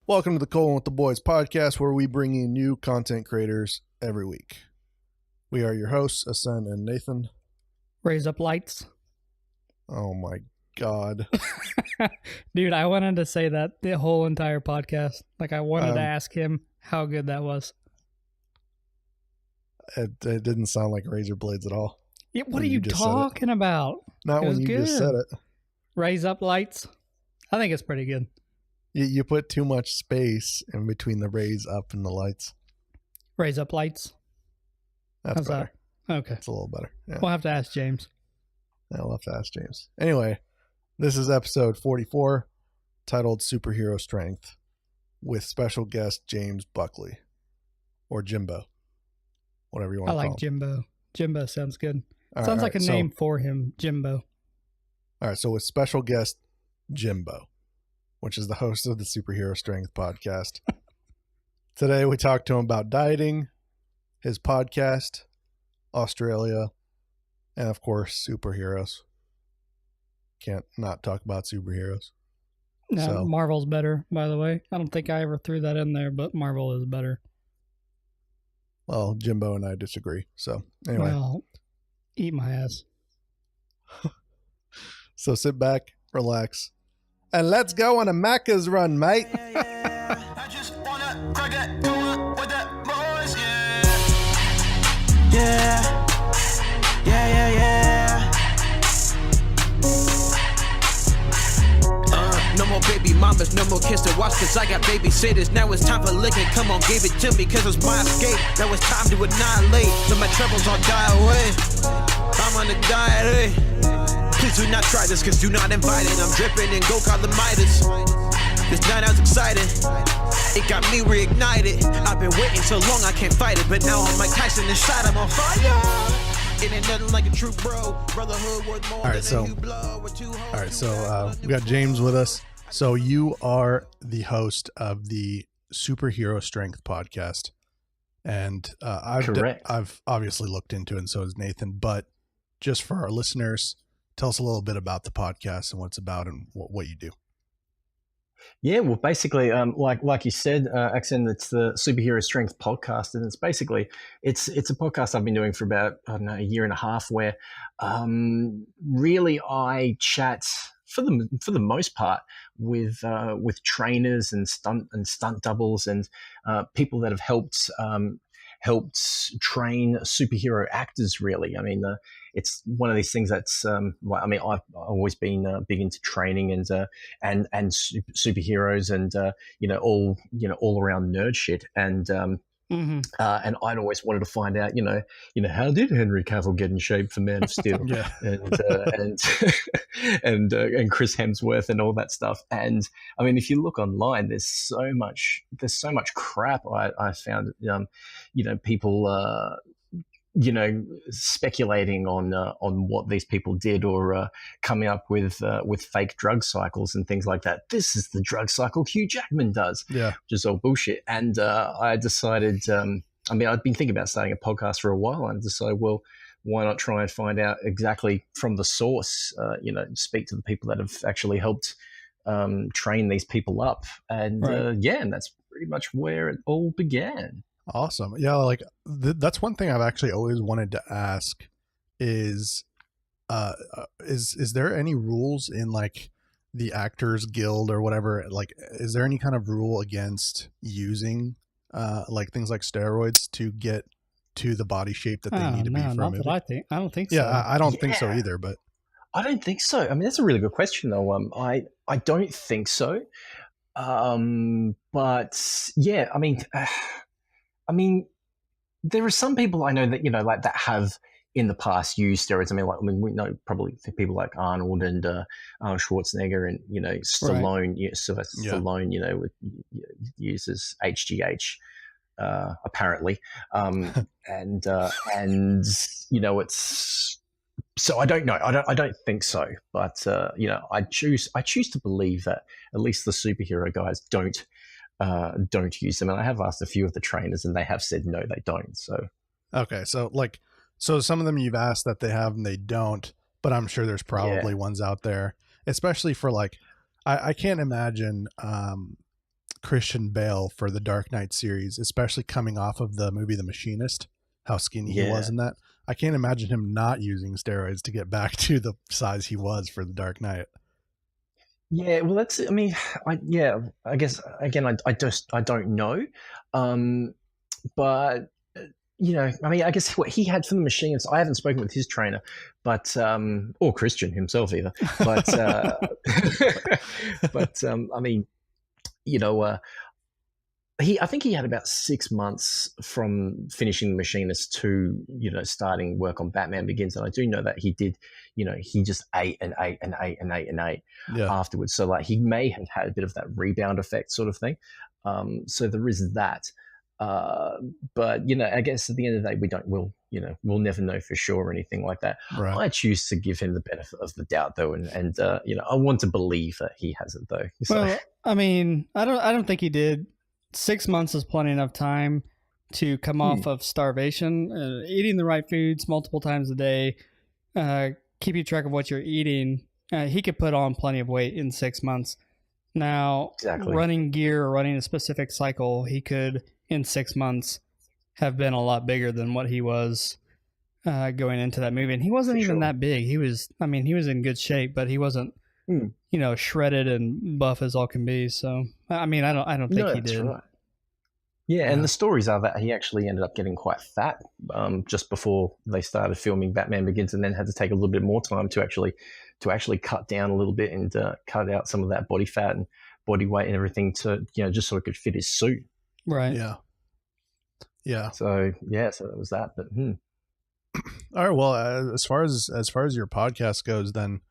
Welcome to the Colin with the Boys podcast, where we bring you new content creators every week. We are your hosts, Asen and Nathan. Raise up lights. Oh my God. Dude, I wanted to say that the whole entire podcast. Like, I wanted to ask him how good that was. It didn't sound like razor blades at all. Yeah, what are you talking about? Not when you just said it. Raise up lights. I think it's pretty good. You put too much space in between the raise up and the lights. Raise up lights. That's How's better. That? Okay. It's a little better. Yeah. We'll have to ask James. Yeah, we'll have to ask James. Anyway, this is episode 44, titled Superhero Strength, with special guest James Buckley, or Jimbo, whatever you want to call him. I like Jimbo. Jimbo sounds good. Sounds like a name for him, Jimbo. All right, so with special guest Jimbo, which is the host of the Superhero Strength podcast. Today we talked to him about dieting, his podcast, Australia, and of course, superheroes. Can't not talk about superheroes. No, Marvel's better, by the way. I don't think I ever threw that in there, but Marvel is better. Well, Jimbo and I disagree. So anyway. Well, eat my ass. So sit back, relax, and let's go on a Macca's run, mate. I just wanna crack it, go up with that boys, no more baby mamas, no more kids to watch, cause I got babysitters. Now it's time for licking, come on, give it to me, cause it's my escape. Now it's time to annihilate, let my troubles all die away. I'm on a diet, Please do not try this, cause you're not invited. I'm dripping in go call the Midas. This night I was excited, it got me reignited. I've been waiting so long I can't fight it, but now I'm Mike Tyson inside, I'm on fire. It ain't nothing like a true bro. Brotherhood worth more than a new blow. All right, so we got James with us. So you are the host of the Superhero Strength podcast, and I've obviously looked into it, and so has Nathan. But just for our listeners, tell us a little bit about the podcast and what it's about and what you do. Yeah, well, basically, like you said, Axen, it's the Superhero Strength podcast, and it's basically it's a podcast I've been doing for about a year and a half, where really I chat for the most part with trainers and stunt doubles and people that have helped train superhero actors. Really, I mean, it's one of these things that's I've always been big into training and superheroes and all around nerd shit and and I'd always wanted to find out how did Henry Cavill get in shape for Man of Steel and Chris Hemsworth and all that stuff. And I mean, if you look online, there's so much crap I found, people speculating on what these people did or coming up with fake drug cycles and things like that. This is the drug cycle Hugh Jackman does, which is all bullshit. And I decided, I'd been thinking about starting a podcast for a while, and decided, well, why not try and find out exactly from the source, speak to the people that have actually helped train these people up. And and that's pretty much where it all began. Awesome. Yeah, like that's one thing I've actually always wanted to ask is there any rules in like the Actors Guild or whatever? Like, is there any kind of rule against using like things like steroids to get to the body shape that they need to be for a movie? That I don't think so. Yeah, I don't think so either, but I don't think so. I mean, that's a really good question though. I don't think so. But yeah, I mean, there are some people I know that, like that have in the past used steroids. We know probably people like Arnold and Arnold Schwarzenegger and, Stallone, Stallone, uses HGH, apparently. It's, so I don't know. I don't think so. But, I choose to believe that at least the superhero guys don't use them, and I have asked a few of the trainers and they have said no, they don't. So okay, so some of them you've asked that they have and they don't, but I'm sure there's probably ones out there, especially for like I can't imagine Christian Bale for the Dark Knight series, especially coming off of the movie The Machinist, how skinny he was in that. I can't imagine him not using steroids to get back to the size he was for the Dark Knight. Yeah, well, that's. I mean, I guess again, I don't know, but you know, I mean, I guess what he had for the Machinists. I haven't spoken with his trainer, but or Christian himself either. But I mean, you know, I think he had about 6 months from finishing The Machinist to, you know, starting work on Batman Begins. And I do know that he did, you know, he just ate and ate and ate and ate and ate afterwards. So like he may have had a bit of that rebound effect sort of thing. So there is that. But, you know, I guess at the end of the day, we'll never know for sure or anything like that. Right. I choose to give him the benefit of the doubt though. And you know, I want to believe that he hasn't though. So. Well, I mean, I don't think he did. 6 months is plenty enough time to come off of starvation, eating the right foods multiple times a day, keeping track of what you're eating. He could put on plenty of weight in 6 months. Now, running gear or running a specific cycle, he could, in 6 months, have been a lot bigger than what he was going into that movie. And he wasn't even that big. He was in good shape, but he wasn't, you know, shredded and buff as all can be. So, I mean, I don't think he did. Right. Yeah, and the stories are that he actually ended up getting quite fat just before they started filming Batman Begins, and then had to take a little bit more time to actually cut down a little bit and cut out some of that body fat and body weight and everything to, you know, just so it could fit his suit. Right. Yeah. Yeah. So that was that. But all right. Well, as far as your podcast goes, then,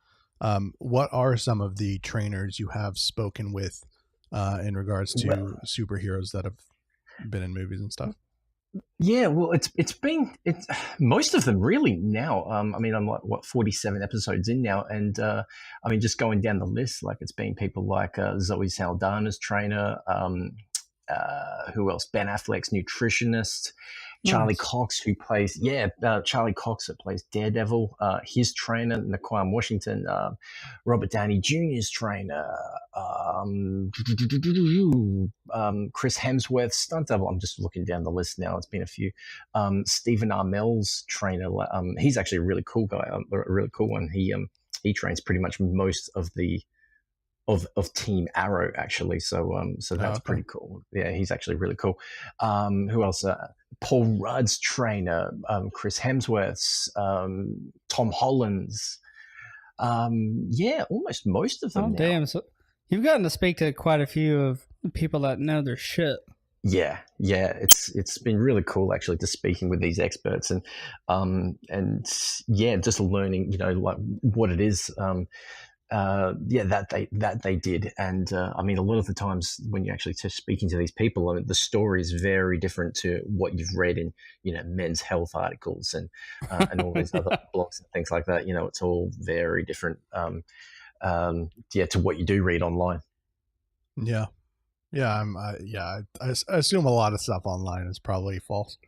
what are some of the trainers you have spoken with in regards to superheroes that have been in movies and stuff? Yeah, well, it's most of them really now. I mean, I'm like 47 episodes in now, and I mean, just going down the list, like it's been people like Zoe Saldana's trainer, who else? Ben Affleck's nutritionist, Charlie Cox, who plays Charlie Cox that plays Daredevil, his trainer, Naquan Washington, Robert Downey Jr.'s trainer, Chris Hemsworth's stunt double. I'm just looking down the list now. It's been a few. Stephen Amell's trainer. He's actually a really cool guy, a really cool one. He trains pretty much most of the of Team Arrow actually. So that's pretty cool. Yeah, he's actually really cool. Who else? Paul Rudd's trainer, Chris Hemsworth's, Tom Holland's. Almost most of them. Oh, now. Damn. So you've gotten to speak to quite a few of the people that know their shit. Yeah. It's been really cool actually to speaking with these experts and just learning, you know, like what it is. That they did, and I mean, a lot of the times when you're actually speaking to these people, I mean, the story is very different to what you've read in, you know, Men's Health articles and all these other blogs and things like that. You know, it's all very different, to what you do read online. Yeah, I assume a lot of stuff online is probably false.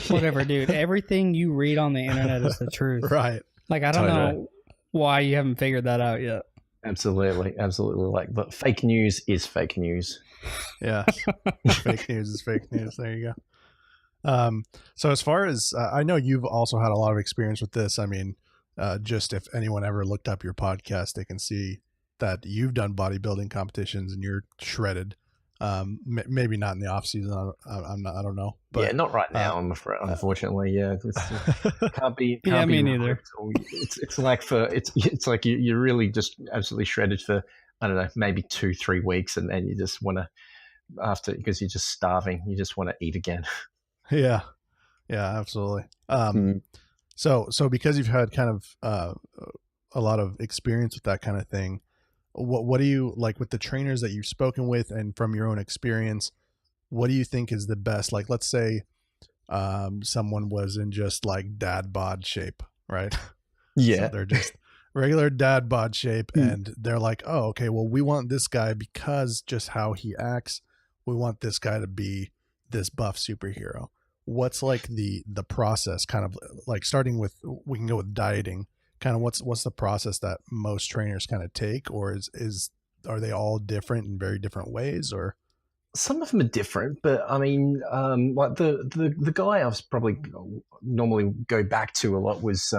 Whatever, dude. Everything you read on the internet is the truth, right? Like, I don't know why you haven't figured that out yet. Absolutely. Like, but fake news is fake news. Yeah, fake news is fake news. There you go. So as far as I know, you've also had a lot of experience with this. I mean, just if anyone ever looked up your podcast, they can see that you've done bodybuilding competitions and you're shredded. Maybe not in the off season. I don't know. But, not right now. I'm afraid, unfortunately. Yeah, can't be. Me neither. It's like you're really just absolutely shredded for, I don't know, maybe 2-3 weeks, and then you just want to, because you're just starving, you just want to eat again. Yeah, absolutely. So because you've had kind of a lot of experience with that kind of thing, what do you like with the trainers that you've spoken with, and from your own experience, what do you think is the best? Like, let's say someone was in just like dad bod shape, right? Yeah. So they're just regular dad bod shape, and they're like, oh, okay, well, we want this guy because just how he acts, we want this guy to be this buff superhero. What's like the process, kind of like starting with, we can go with dieting. Kind of what's the process that most trainers kind of take, or are they all different in very different ways, or? Some of them are different, but I mean, like the guy I was probably normally go back to a lot was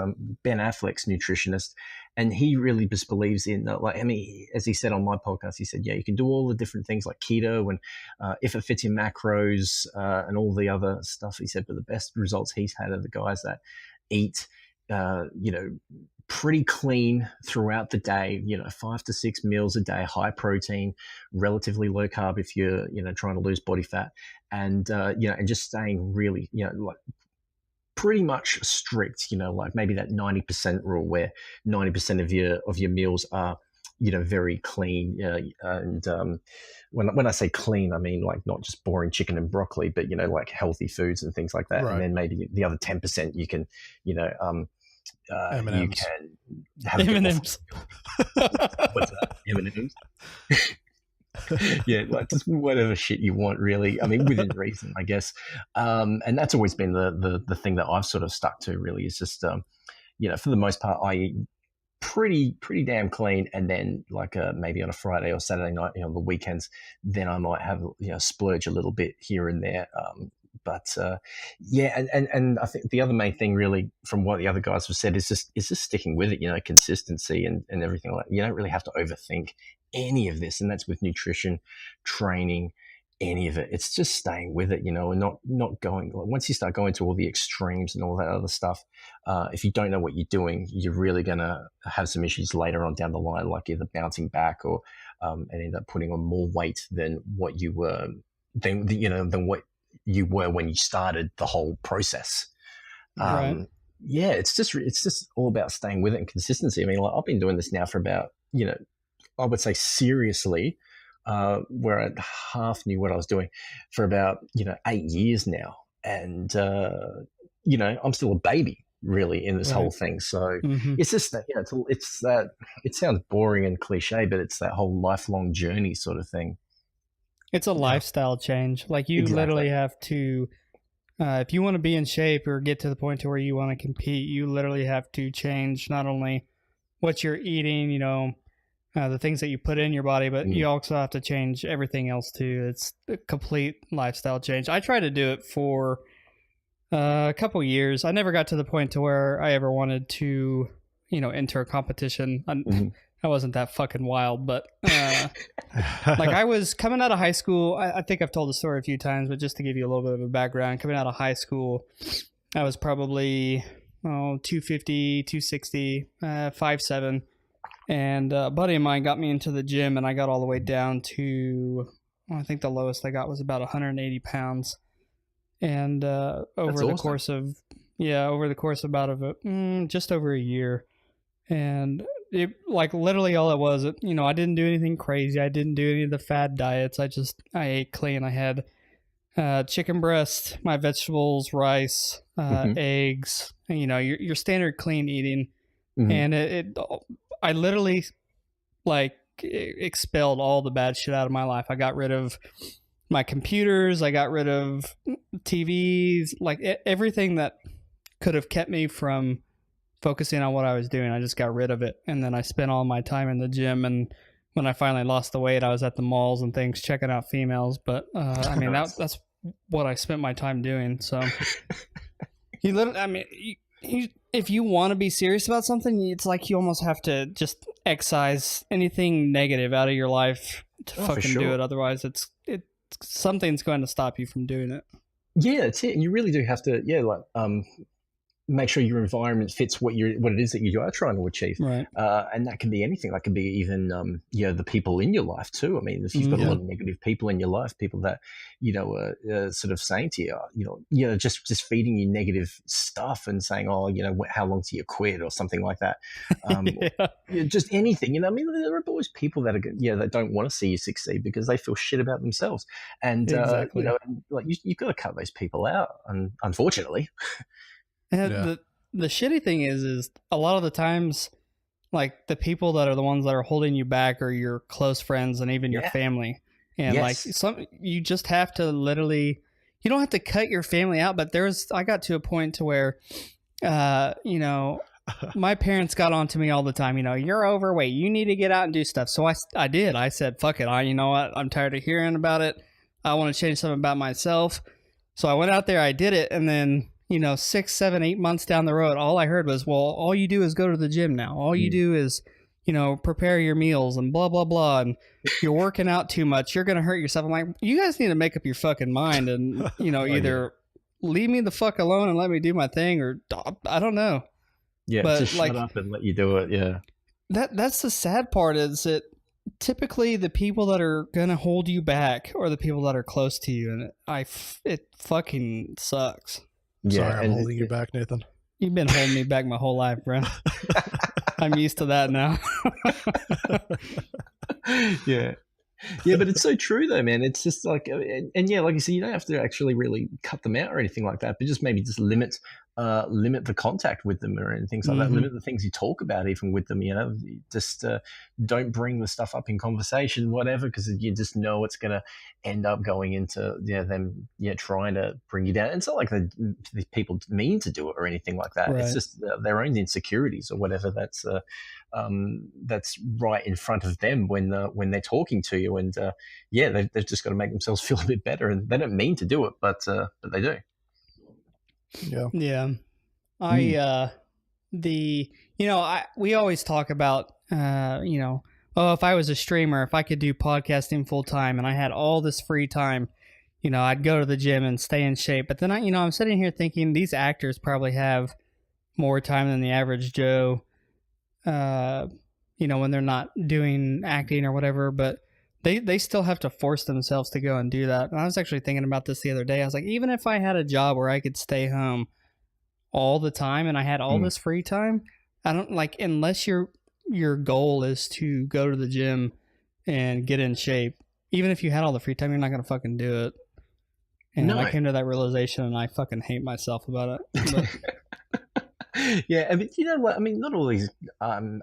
Ben Affleck's nutritionist, and he really just believes in like, I mean, as he said on my podcast, he said, yeah, you can do all the different things like keto and if it fits in macros and all the other stuff. He said, but the best results he's had are the guys that eat, pretty clean throughout the day, 5 to 6 meals a day, high protein, relatively low carb if you're, trying to lose body fat, and, and just staying really, like pretty much strict, like maybe that 90% rule where 90% of your meals are, very clean. And when I say clean, I mean like not just boring chicken and broccoli, but, like healthy foods and things like that. Right. And then maybe the other 10% you can, M&Ms. you can have M&Ms. What's that? M&Ms. Yeah, like just whatever shit you want, really. I mean, within reason, I guess. And that's always been the thing that I've sort of stuck to. Really, is just for the most part, I eat pretty damn clean, and then like maybe on a Friday or Saturday night, the weekends, then I might have splurge a little bit here and there. But and I think the other main thing really from what the other guys have said is just sticking with it, consistency and everything like that. You don't really have to overthink any of this, and that's with nutrition, training, any of it. It's just staying with it, and not going, once you start going to all the extremes and all that other stuff, if you don't know what you're doing, you're really going to have some issues later on down the line, like either bouncing back or and end up putting on more weight than what you were than what you were when you started the whole process. Right. Yeah, it's just all about staying with it and consistency. I mean, like I've been doing this now for about, I would say seriously, where I half knew what I was doing for about, 8 years now. And, I'm still a baby really in this whole thing. So it's just that, it's that, it sounds boring and cliche, but it's that whole lifelong journey sort of thing. It's a lifestyle change. Like you literally have to, if you want to be in shape or get to the point to where you want to compete, you literally have to change not only what you're eating, the things that you put in your body, but you also have to change everything else too. It's a complete lifestyle change. I tried to do it for a couple years. I never got to the point to where I ever wanted to, enter a competition. I wasn't that fucking wild, but like I was coming out of high school. I think I've told the story a few times, but just to give you a little bit of a background, coming out of high school, I was probably 250, 260, 5'7", and a buddy of mine got me into the gym, and I got all the way down to, I think the lowest I got was about 180 pounds. And over the course of about just over a year, and it, like literally all it was, I didn't do anything crazy. I didn't do any of the fad diets. I ate clean. I had chicken breast, my vegetables, rice, eggs, your standard clean eating. And I literally expelled all the bad shit out of my life. I got rid of my computers. I got rid of TVs, like everything that could have kept me from focusing on what I was doing. I just got rid of it. And then I spent all my time in the gym. And when I finally lost the weight, I was at the malls and things checking out females. But I mean, that's what I spent my time doing. So you literally, I mean, if you want to be serious about something, it's like you almost have to just excise anything negative out of your life to fucking do it. Otherwise, it's something's going to stop you from doing it. Yeah, that's it. And you really do have to, make sure your environment fits what it is that you are trying to achieve. Right. And that can be anything. That can be even, the people in your life too. I mean, if you've got a lot of negative people in your life, people that, are sort of saying to you, just feeding you negative stuff and saying, how long till you quit or something like that. Just anything, I mean, there are always people that are, that don't want to see you succeed because they feel shit about themselves. And, you've got to cut those people out, unfortunately. And the shitty thing is a lot of the times, like the people that are the ones that are holding you back are your close friends and even your family. And you just have to literally, you don't have to cut your family out, but I got to a point to where, my parents got on to me all the time, you're overweight, you need to get out and do stuff. So I did. I said, fuck it. You know what? I'm tired of hearing about it. I want to change something about myself. So I went out there, I did it, and then, 6, 7, 8 months down the road, all I heard was, well, all you do is go to the gym now. All you do is, prepare your meals and blah, blah, blah. And you're working out too much. You're going to hurt yourself. I'm like, you guys need to make up your fucking mind and, either leave me the fuck alone and let me do my thing, or I don't know. Yeah, but just shut up and let you do it. Yeah. That's the sad part, is that typically the people that are going to hold you back are the people that are close to you. And it fucking sucks. Yeah, sorry, I'm holding you back, Nathan. You've been holding me back my whole life, bro. I'm used to that now. Yeah, but it's so true though, man. It's just like, and yeah, like you said, you don't have to actually really cut them out or anything like that, but just maybe just limit the contact with them or anything like that. Limit the things you talk about even with them. Just don't bring the stuff up in conversation, whatever, because you just know it's going to end up going into them trying to bring you down. And it's not like the people mean to do it or anything like that. Right. It's just their own insecurities or whatever that's right in front of them when they're talking to you. And they've just got to make themselves feel a bit better, and they don't mean to do it, but they do. Yeah. We always talk about, if I was a streamer, if I could do podcasting full time and I had all this free time, I'd go to the gym and stay in shape. But then I'm sitting here thinking these actors probably have more time than the average Joe, when they're not doing acting or whatever, but they still have to force themselves to go and do that. And I was actually thinking about this the other day. I was like, even if I had a job where I could stay home all the time and I had all this free time, I don't unless your goal is to go to the gym and get in shape, even if you had all the free time, you're not going to fucking do it. And I came to that realization and I fucking hate myself about it. But, yeah, I mean, you know what? I mean, not all these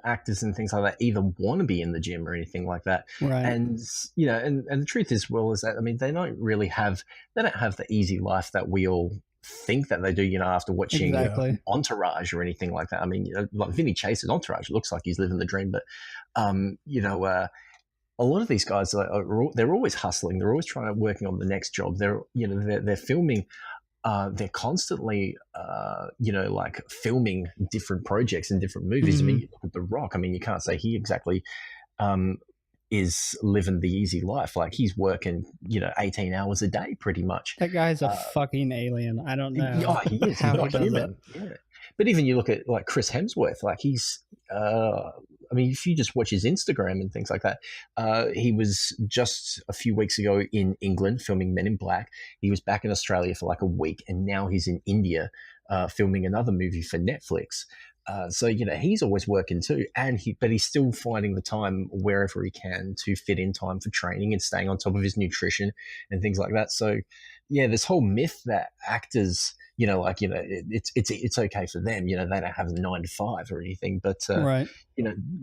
actors and things like that either want to be in the gym or anything like that. Right. And and the truth is, is that, I mean, they don't have the easy life that we all think that they do. After watching Entourage or anything like that. I mean, like Vinny Chase's Entourage looks like he's living the dream, but a lot of these guys they're always hustling. They're always working on the next job. They're filming. They're constantly, filming different projects and different movies. I mean, you look at The Rock. I mean, you can't say he exactly is living the easy life. Like, he's working, 18 hours a day pretty much. That guy's a fucking alien. I don't know. Oh, he is. He's not human. Yeah. But even you look at, like, Chris Hemsworth, like, he's I mean, if you just watch his Instagram and things like that, he was just a few weeks ago in England filming Men in Black. He was back in Australia for like a week, and now he's in India filming another movie for Netflix. So he's always working too, but he's still finding the time wherever he can to fit in time for training and staying on top of his nutrition and things like that. So yeah, this whole myth that actors, it's okay for them, they don't have a 9 to 5 or anything, but right.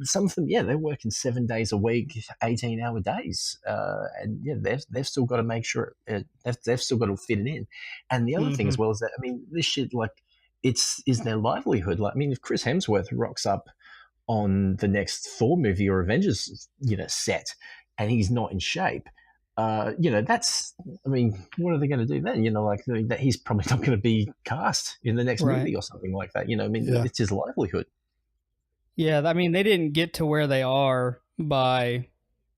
Some of them, they're working 7 days a week, 18-hour days, and they've still got to make sure they've still got to fit it in. And the other thing as well is that, I mean, this shit, like, is their livelihood. Like, I mean, if Chris Hemsworth rocks up on the next Thor movie or Avengers, set, and he's not in shape, that's, I mean, what are they going to do then? That he's probably not going to be cast in the next movie or something like that. I mean, it's his livelihood. Yeah, I mean, they didn't get to where they are by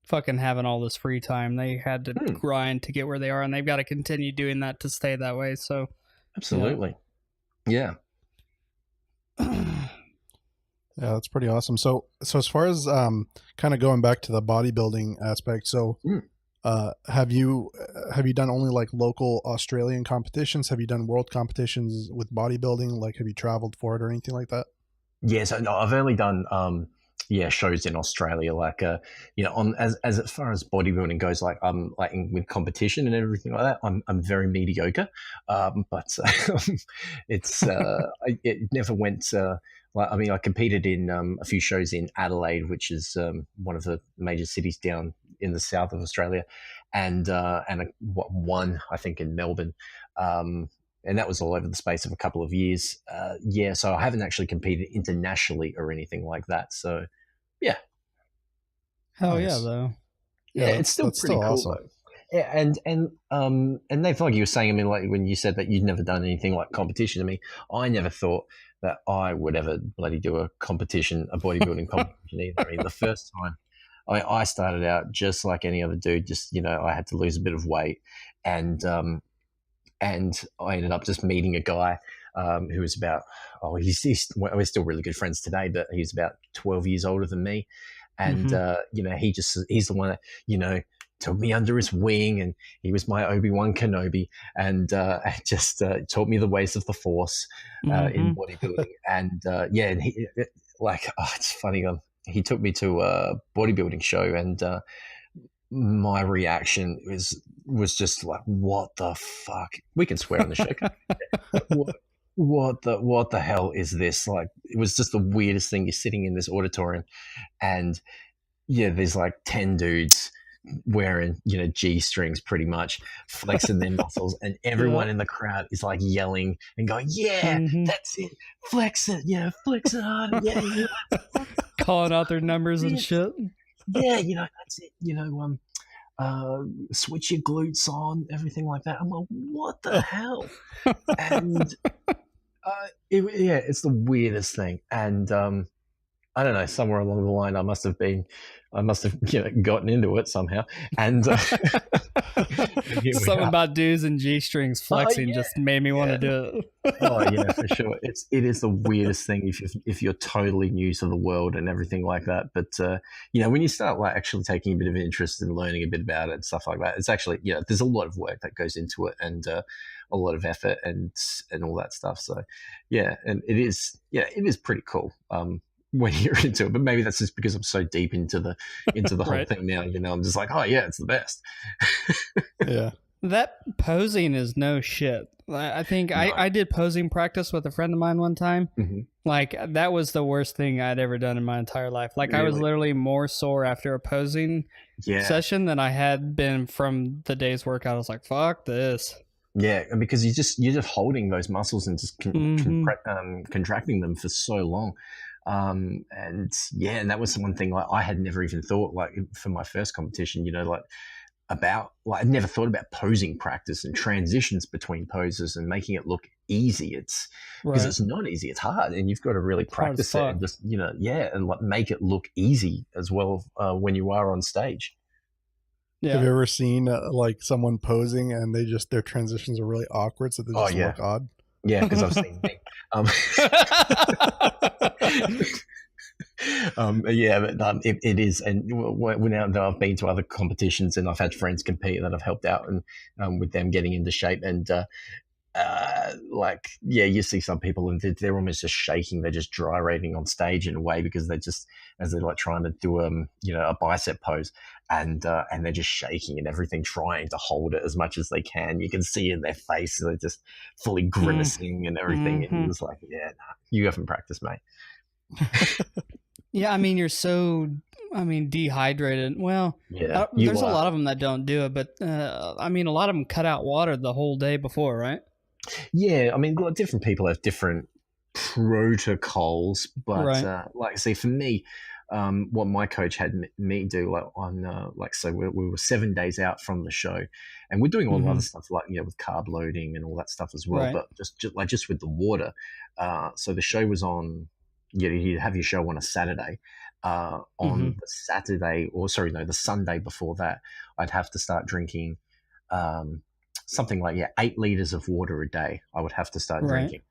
fucking having all this free time. They had to grind to get where they are, and they've got to continue doing that to stay that way. So, absolutely. Yeah. Yeah, that's pretty awesome. So as far as kind of going back to the bodybuilding aspect, so have you done only like local Australian competitions? Have you done world competitions with bodybuilding? Like, have you traveled for it or anything like that? Yes, no, I've only done shows in Australia, like on as far as bodybuilding goes, like with competition and everything like that, I'm very mediocre, but it never went. I competed in a few shows in Adelaide, which is one of the major cities down in the south of Australia, and one, I think, in Melbourne. And that was all over the space of a couple of years. So I haven't actually competed internationally or anything like that. So, yeah. Hell nice. Yeah, though. Yeah, it's still pretty cool. Awesome. Yeah, and they feel like you were saying. I mean, like when you said that you'd never done anything like competition. I mean, I never thought that I would ever bloody do a competition, a bodybuilding competition either. I mean, the first time I started out just like any other dude. Just I had to lose a bit of weight, and I ended up just meeting a guy who was about we're still really good friends today, but he's about 12 years older than me, and he's the one that took me under his wing, and he was my Obi-Wan Kenobi, and just taught me the ways of the Force in bodybuilding. And and it's funny. He took me to a bodybuilding show, and my reaction was just like, "What the fuck?" We can swear on the show. What the hell is this? Like, it was just the weirdest thing. You're sitting in this auditorium, and there's like 10 dudes wearing G-strings pretty much, flexing their muscles, and everyone in the crowd is like yelling and going, that's it, flex it, flex it hard, calling out their numbers and shit. That's it, switch your glutes on, everything like that. I'm like, what the hell? And it's the weirdest thing. And I don't know, somewhere along the line I must have gotten into it somehow, and something about dudes and G-strings flexing just made me want to do it. For sure. It is the weirdest thing if you're totally new to the world and everything like that. But when you start like actually taking a bit of interest in learning a bit about it and stuff like that, it's actually there's a lot of work that goes into it, and a lot of effort and all that stuff. So and it is pretty cool. When you're into it, but maybe that's just because I'm so deep into the whole thing now. I'm just like, oh yeah, it's the best. Yeah, that posing is no shit. I think I did posing practice with a friend of mine one time. Mm-hmm. Like, that was the worst thing I'd ever done in my entire life. Like, really? I was literally more sore after a posing session than I had been from the day's workout. I was like, fuck this. Yeah, and because you're just holding those muscles and just contracting them for so long. And that was one thing like I had never even thought, like, for my first competition, I'd never thought about posing practice and transitions between poses and making it look easy. It's because it's not easy, it's hard, and you've got to really practice it and just and like make it look easy as well when you are on stage. Yeah. Have you ever seen like someone posing and their transitions are really awkward, so they just look odd? Yeah, because I've seen it is, and when I've been to other competitions and I've had friends compete that I've helped out and with them getting into shape, and you see some people and they're almost just shaking, they're just gyrating on stage in a way because they're just, as they're like trying to do a bicep pose, and they're just shaking and everything, trying to hold it as much as they can. You can see in their face they're just fully grimacing and everything. Mm-hmm. And it's like, you haven't practiced, mate. Yeah, I mean, you're so dehydrated. Well, there's a lot of them that don't do it, but a lot of them cut out water the whole day before, right? Yeah, I mean, different people have different protocols, but for me, what my coach had me do so we were 7 days out from the show, and we're doing all the other stuff with carb loading and all that stuff as well, but just with the water. So the show was on. You'd have your show on a Saturday. On the Saturday, the Sunday before that, I'd have to start drinking something like 8 liters of water a day. I would have to start drinking,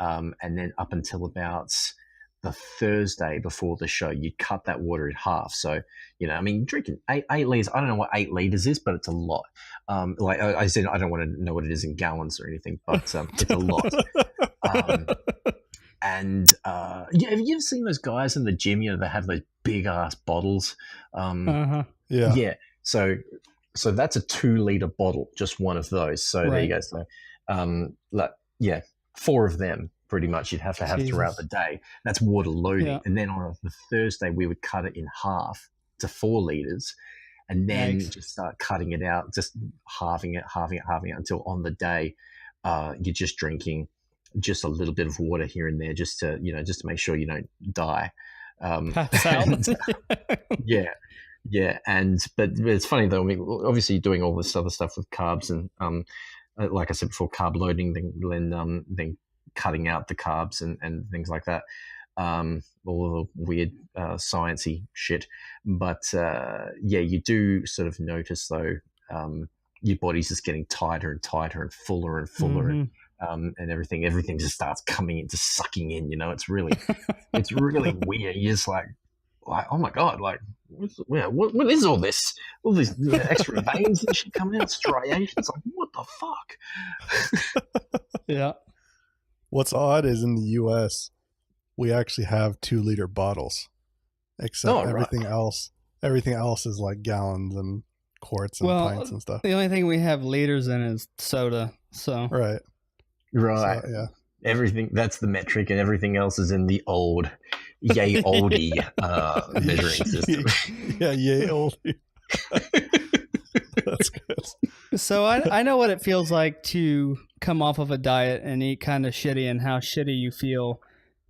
and then up until about the Thursday before the show, you'd cut that water in half. So drinking eight liters. I don't know what 8 liters is, but it's a lot. Like I said, I don't want to know what it is in gallons or anything, but it's a lot. And have you ever seen those guys in the gym? They have those big ass bottles. Yeah. So that's a 2 liter bottle, just one of those. So there you go. So 4 of them pretty much you'd have to have throughout the day. That's water loading. Yeah. And then on the Thursday we would cut it in half to 4 liters, and then just start cutting it out, just halving it until on the day you're just drinking just a little bit of water here and there, just to make sure you don't die. Yeah, but it's funny though. I mean, obviously you're doing all this other stuff with carbs and like I said before, carb loading, then cutting out the carbs and things like that. All the weird sciencey shit. But yeah, you do sort of notice though, your body's just getting tighter and tighter and fuller and fuller, and everything just starts coming in, just sucking in. You know, it's really weird. You're just like, oh my god, like what is all this? All these extra veins and shit coming out, striations. Like, what the fuck? Yeah. What's odd is in the U.S. we actually have 2-liter bottles, except everything else is like gallons and quarts and pints and stuff. The only thing we have liters in is soda. So right. So, yeah. Everything, that's the metric, and everything else is in the oldie measuring system. Yeah, yay oldie. That's good. So I know what it feels like to come off of a diet and eat kind of shitty and how shitty you feel.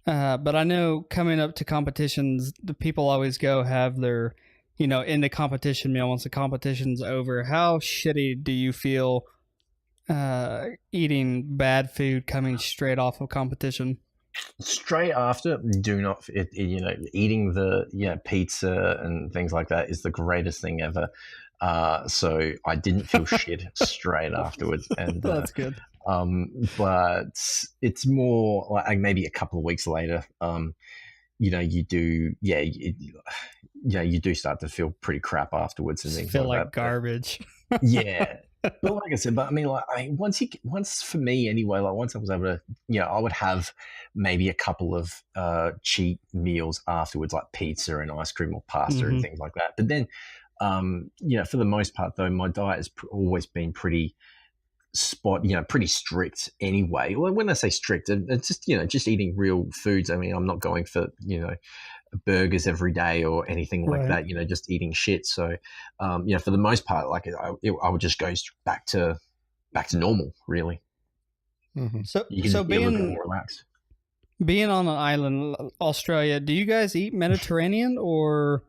But I know coming up to competitions, the people always go have their, in the competition meal once the competition's over. How shitty do you feel eating bad food coming straight off of competition? Straight after, eating the pizza and things like that is the greatest thing ever. So I didn't feel shit straight afterwards, and that's good. But it's more like maybe a couple of weeks later, you do start to feel pretty crap afterwards and things feel like that. Garbage. Yeah. But like I said, once for me anyway, like once I was able to, I would have maybe a couple of cheat meals afterwards, like pizza and ice cream or pasta and things like that. But then, for the most part though, my diet has always been pretty strict anyway. Well, when I say strict, it's just eating real foods. I mean, I'm not going for, burgers every day or anything like that, just eating shit. So, for the most part, like I would just go back to normal, really. Mm-hmm. So be a little bit more relaxed. Being on an island, Australia, do you guys eat Mediterranean or?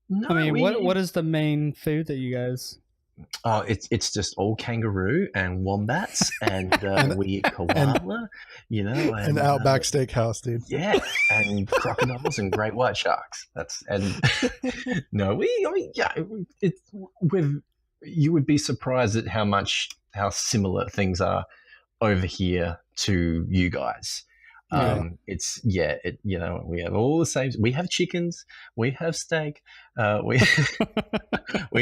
No, I mean, what is the main food that you guys? Oh, it's just all kangaroo and wombats, and we eat koala, and Outback Steakhouse, dude. Yeah, and crocodiles and great white sharks. You would be surprised at how similar things are over here to you guys. We have all the same. We have chickens, we have steak, we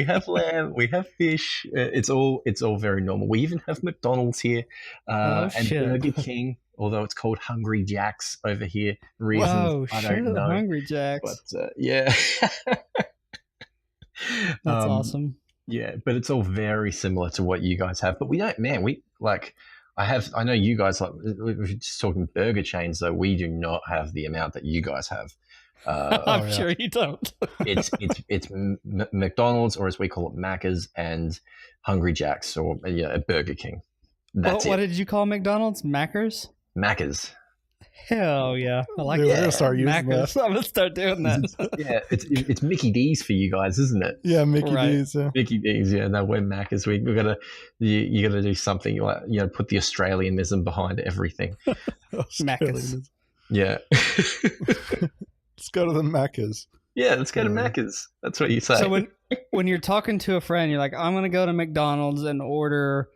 have lamb, we have fish. It's all very normal. We even have McDonald's here, and Burger King, although it's called Hungry Jack's over here. Reasons I don't know. Hungry Jack's. But yeah, that's awesome. Yeah, but it's all very similar to what you guys have. But we don't, man. We like. I know you guys, like, we're just talking burger chains, though. We do not have the amount that you guys have. I'm sure you don't. it's McDonald's, or as we call it, Macca's, and Hungry Jack's, or Burger King. That's what did you call McDonald's? Macca's? Macca's. Hell yeah. I like that. We're going to start using that. I'm going to start doing that. Yeah, it's Mickey D's for you guys, isn't it? Yeah, Mickey D's. Yeah. Mickey D's, yeah. No, we're Macca's. You got to do something like, put the Australianism behind everything. Macca's. Yeah. Let's go to the Macca's. Yeah, let's go to Macca's. That's what you say. So when you're talking to a friend, you're like, I'm going to go to McDonald's and order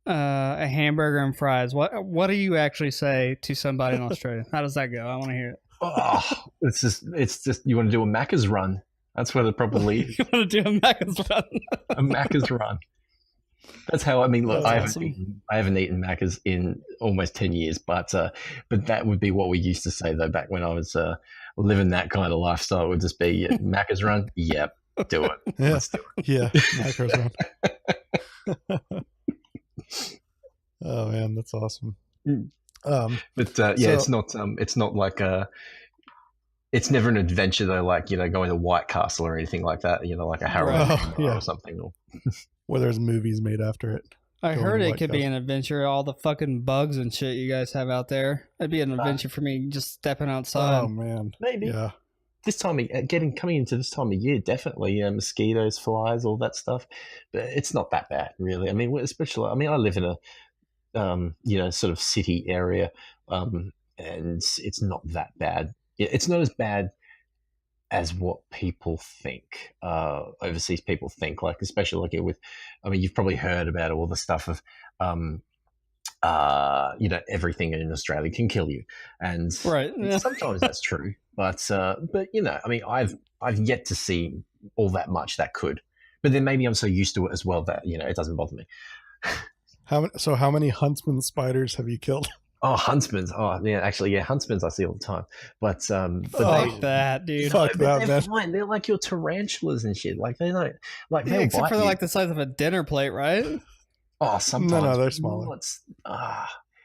a hamburger and fries. What do you actually say to somebody in Australia? How does that go? I want to hear it. Oh, it's just you want to do a Macca's run. That's what it probably is. You want to do a Macca's run? A Macca's run. That's how, I mean, look, I awesome. haven't eaten Macca's in almost 10 years, but that would be what we used to say, though, back when I was living that kind of lifestyle. It would just be Macca's run. Yep, do it. Yeah. Let's do it. Yeah, Macca's run. Oh man, that's awesome. It's not like it's never an adventure though, like going to White Castle or anything like that. Like a Harrow or something. Where there's movies made after it. I heard it could be an adventure. All the fucking bugs and shit you guys have out there. It'd be an adventure for me just stepping outside. Oh man, maybe. Yeah. coming into this time of year, definitely mosquitoes, flies, all that stuff. But it's not that bad, really. I mean, especially, I mean, I live in a sort of city area, and it's not that bad. It's not as bad as what people think, overseas people think, like, especially like you've probably heard about all the stuff of, everything in Australia can kill you. And right. Yeah. Sometimes that's true, but I mean, I've yet to see all that much that could, but then maybe I'm so used to it as well that, it doesn't bother me. How many huntsman spiders have you killed? Oh, huntsmans. Oh, yeah, actually, yeah, huntsmans I see all the time. But fuck that, dude. Fuck that, they're fine. They're like your tarantulas and shit. Like, they don't, like, yeah, except for they're like the size of a dinner plate, right? Oh, sometimes. No, they're smaller.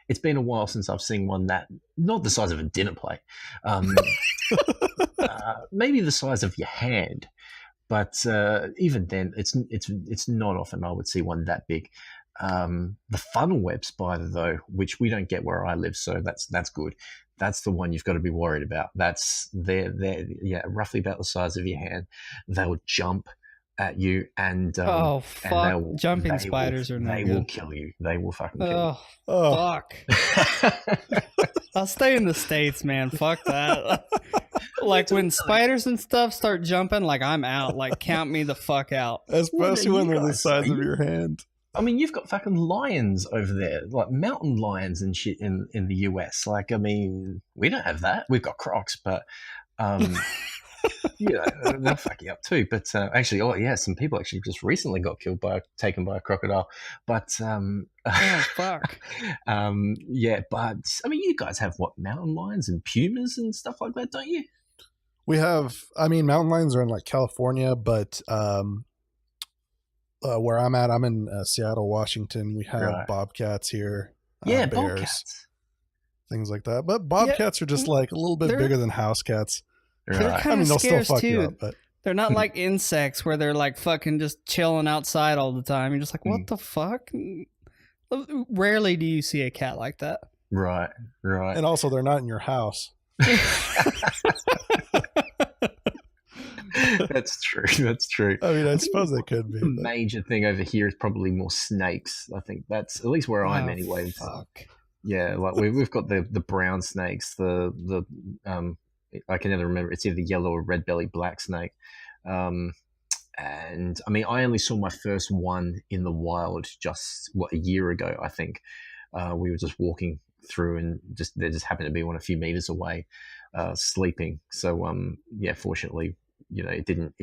It's been a while since I've seen one that, not the size of a dinner plate, maybe the size of your hand. But even then, it's not often I would see one that big. The funnel web spider, though, which we don't get where I live, so that's good. That's the one you've got to be worried about. They're roughly about the size of your hand. They'll jump at you and fuck! And jumping spiders are no good. They will kill you. They will fucking kill you. Fuck! I'll stay in the States, man. Fuck that. Like when spiders and stuff start jumping, like I'm out. Like count me the fuck out. Especially when they're the size of your hand. I mean, you've got fucking lions over there, like mountain lions and shit in the US. Like, I mean, we don't have that. We've got crocs, but they'll fuck you up too. But actually, some people actually just recently got taken by a crocodile. But fuck. but I mean, you guys have what, mountain lions and pumas and stuff like that, don't you? We have. I mean, mountain lions are in like California, but where I'm at, I'm in Seattle, Washington. We have bobcats here. Yeah, bears, bobcats. Things like that. But bobcats are just like a little bit bigger than house cats. They're kind of they'll scarce still fuck too. you up, but they're not like insects where they're like fucking just chilling outside all the time. You're just like, what the fuck? Rarely do you see a cat like that. Right. And also, they're not in your house. That's true. I mean, I suppose they could be. The major thing over here is probably more snakes. I think that's at least where I'm anyway. Fuck. Yeah, like we've got the brown snakes, the I can never remember. It's either yellow or red belly black snake. And I mean, I only saw my first one in the wild just a year ago. I think we were just walking through, and there just happened to be one a few meters away, sleeping. So fortunately, it didn't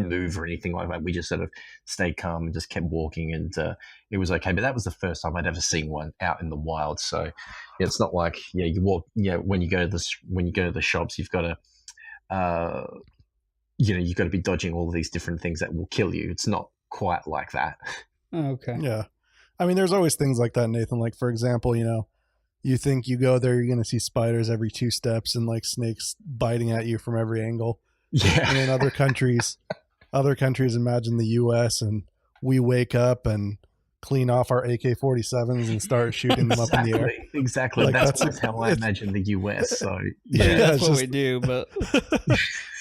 move or anything like that. We just sort of stayed calm and just kept walking, and it was okay. But that was the first time I'd ever seen one out in the wild. So it's not like you walk. When you go to the shops, you've got to you've got to be dodging all of these different things that will kill you. It's not quite like that. Okay. Yeah, I mean, there's always things like that, Nathan. Like, for example, you think you go there, you're going to see spiders every 2 steps and like snakes biting at you from every angle. Yeah. And in other countries, imagine the U.S., and we wake up and clean off our AK-47s and start shooting them up in the air. Exactly. Like, that's how I imagine the U.S. So yeah, that's what we do. But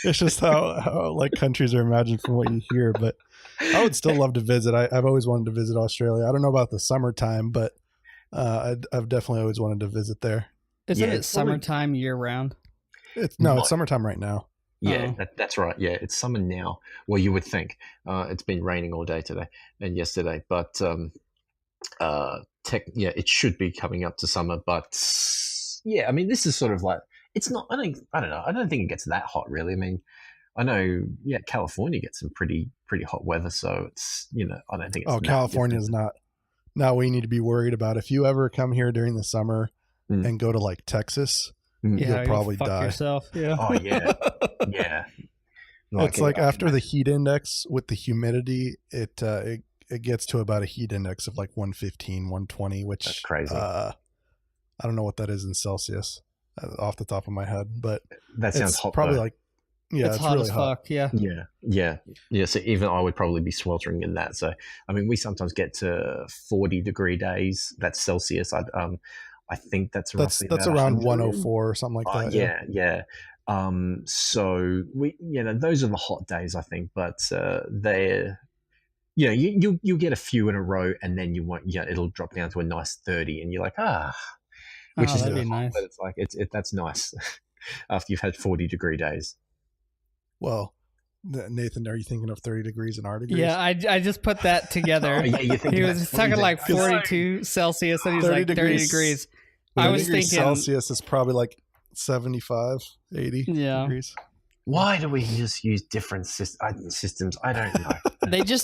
it's just how like countries are imagined from what you hear. But I would still love to visit. I've always wanted to visit Australia. I don't know about the summertime, but I've definitely always wanted to visit there. Isn't it summertime year round? It's summertime right now. Yeah, that's right. Yeah, it's summer now. Well, you would think. It's been raining all day today and yesterday, but it should be coming up to summer. But yeah, I mean, this is sort of like, it's not. I don't know. I don't think it gets that hot, really. I mean, I know. Yeah, California gets some pretty hot weather, so it's I don't think. It's California is not what you need to be worried about. If you ever come here during the summer and go to like Texas. You'll probably die. Yourself. Yeah. Oh yeah, yeah. It's like after the heat index with the humidity, it gets to about a heat index of like 115, 120, which that's crazy. I don't know what that is in Celsius off the top of my head, but that sounds hot. Probably though. Like it's hot really as hot. Fuck. Yeah. So even I would probably be sweltering in that. So I mean, we sometimes get to 40-degree days. That's Celsius. I think that's around 104 or something like that. Yeah. So those are the hot days, I think, but they're, you'll get a few in a row, and then it'll drop down to a nice 30, and you're like, which is that'd be nice. but it's like that's nice after you've had 40-degree days. Well, Nathan, are you thinking of 30 degrees in our degrees? Yeah, I just put that together. He was talking like 42 Celsius, and he's like 30 degrees. I was thinking Celsius is probably like 75, 80 degrees. Why do we just use different systems? I don't know.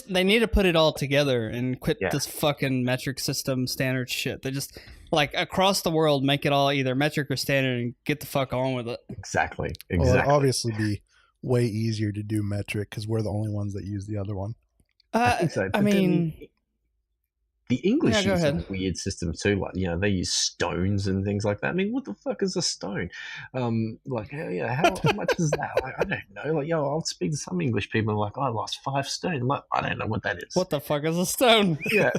They need to put it all together and quit this fucking metric system standard shit. They just, like, across the world, make it all either metric or standard and get the fuck on with it. Exactly. Well, it'd obviously be way easier to do metric because we're the only ones that use the other one. I think so. I mean, the English use a weird system too. Like, they use stones and things like that. I mean, what the fuck is a stone? How much is that? Like, I don't know. Like, I'll speak to some English people and like, I lost 5 stone. I'm like, I don't know what that is. What the fuck is a stone? Yeah.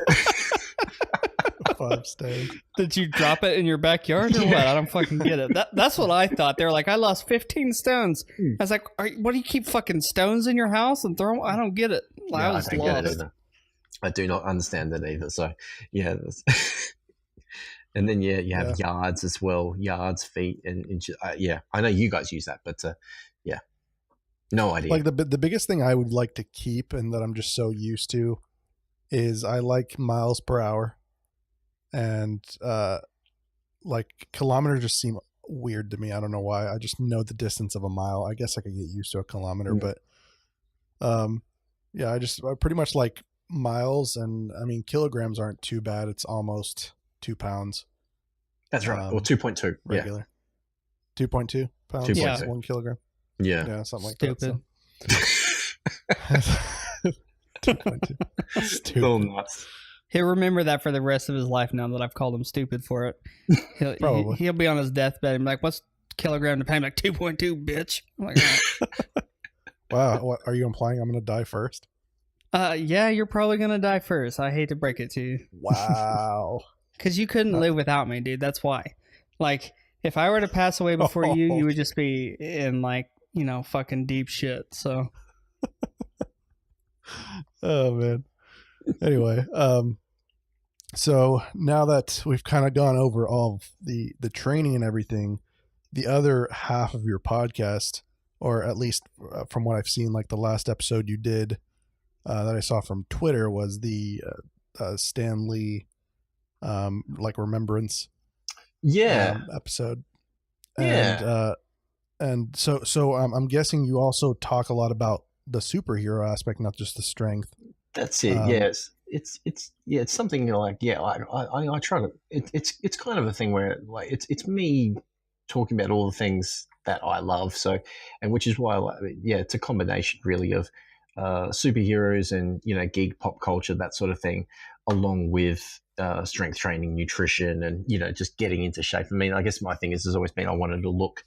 5 stone. Did you drop it in your backyard or what? I don't fucking get it. That's what I thought. They were like, I lost 15 stones. I was like, what do you keep fucking stones in your house and throw them? I don't get it. I was don't lost. get it either. I do not understand it either. So, yeah. And then, you have yards as well. Yards, feet, and inches. I know you guys use that, but no idea. Like the biggest thing I would like to keep and that I'm just so used to is I like miles per hour. And like kilometers just seem weird to me. I don't know why. I just know the distance of a mile. I guess I could get used to a kilometer, but I pretty much like miles, and I mean kilograms aren't too bad. It's almost 2 pounds. That's right. Or 2.2 regular. 2.2 pounds. 2.2. 1 kilogram. Yeah, something like Stupid. that. So. 2.2. Stupid. Little nuts. He'll remember that for the rest of his life now that I've called him stupid for it. Probably. He'll be on his deathbed and be like, what's kilogram to pound? Like 2.2, bitch. I'm like, wow. What, are you implying I'm going to die first? Yeah, you're probably going to die first. I hate to break it to you. Wow. Because you couldn't live without me, dude. That's why. Like, if I were to pass away before you would just be in, like, fucking deep shit. So. Oh, man. Anyway, so now that we've kind of gone over all of the training and everything, the other half of your podcast, or at least from what I've seen, like the last episode you did that I saw from Twitter was the Stan Lee like remembrance episode. And so I'm guessing you also talk a lot about the superhero aspect, not just the strength. That's it. Yes, it's something like I try to. It's kind of a thing where like it's me talking about all the things that I love. So, and which is why it's a combination really of superheroes and geek pop culture, that sort of thing, along with strength training, nutrition, and just getting into shape. I mean, I guess my thing has always been I wanted to look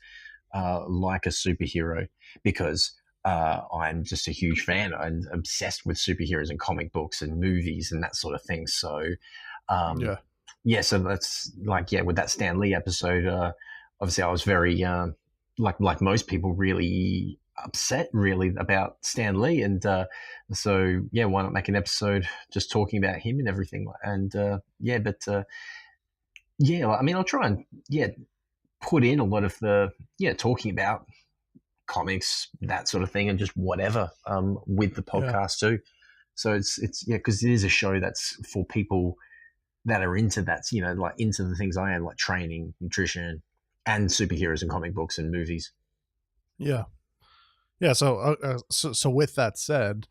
like a superhero because. I'm just a huge fan. I'm obsessed with superheroes and comic books and movies and that sort of thing. So, so that's with that Stan Lee episode, obviously I was very, like most people, really upset really about Stan Lee. And so, why not make an episode just talking about him and everything? And I mean, I'll try and, put in a lot of the, talking about comics, that sort of thing, and just whatever with the podcast too. So it's because it is a show that's for people that are into that, like into the things I am, like training, nutrition, and superheroes and comic books and movies. So with that said,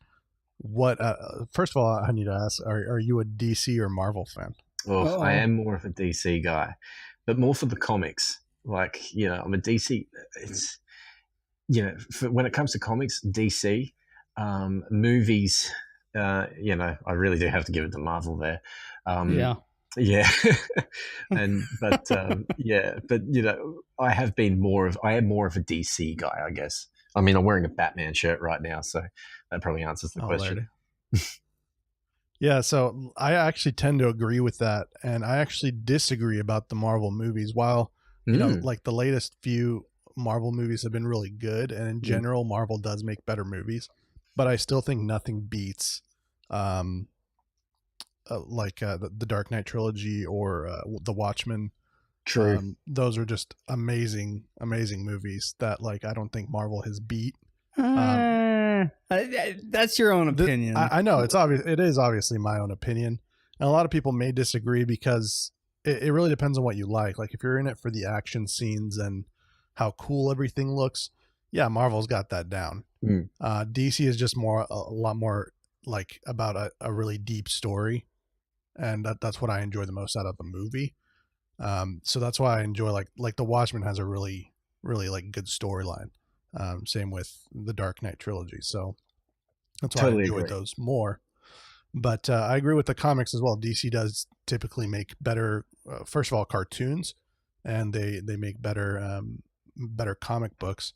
what first of all I need to ask, are you a DC or Marvel fan? I am more of a DC guy, but more for the comics. Like I'm a DC. It's when it comes to comics, DC, movies, I really do have to give it to Marvel there. And but I am more of a DC guy, I guess. I mean, I'm wearing a Batman shirt right now, so that probably answers the question. So I actually tend to agree with that, and I actually disagree about the Marvel movies. While like the latest few Marvel movies have been really good, and in general, Marvel does make better movies. But I still think nothing beats, the Dark Knight trilogy or the Watchmen. True. Those are just amazing movies that like I don't think Marvel has beat. That's your own opinion. I know it's obvious. It is obviously my own opinion, and a lot of people may disagree because it really depends on what you like. Like if you're in it for the action scenes and how cool everything looks, yeah, Marvel's got that down. DC is just a lot more like about a really deep story, and that's what I enjoy the most out of the movie. So that's why I enjoy like The Watchmen has a really like good storyline. Same with the Dark Knight trilogy. So that's why Totally I enjoyed those more. But I agree with the comics as well. DC does typically make better, first of all, cartoons, and they make better comic books.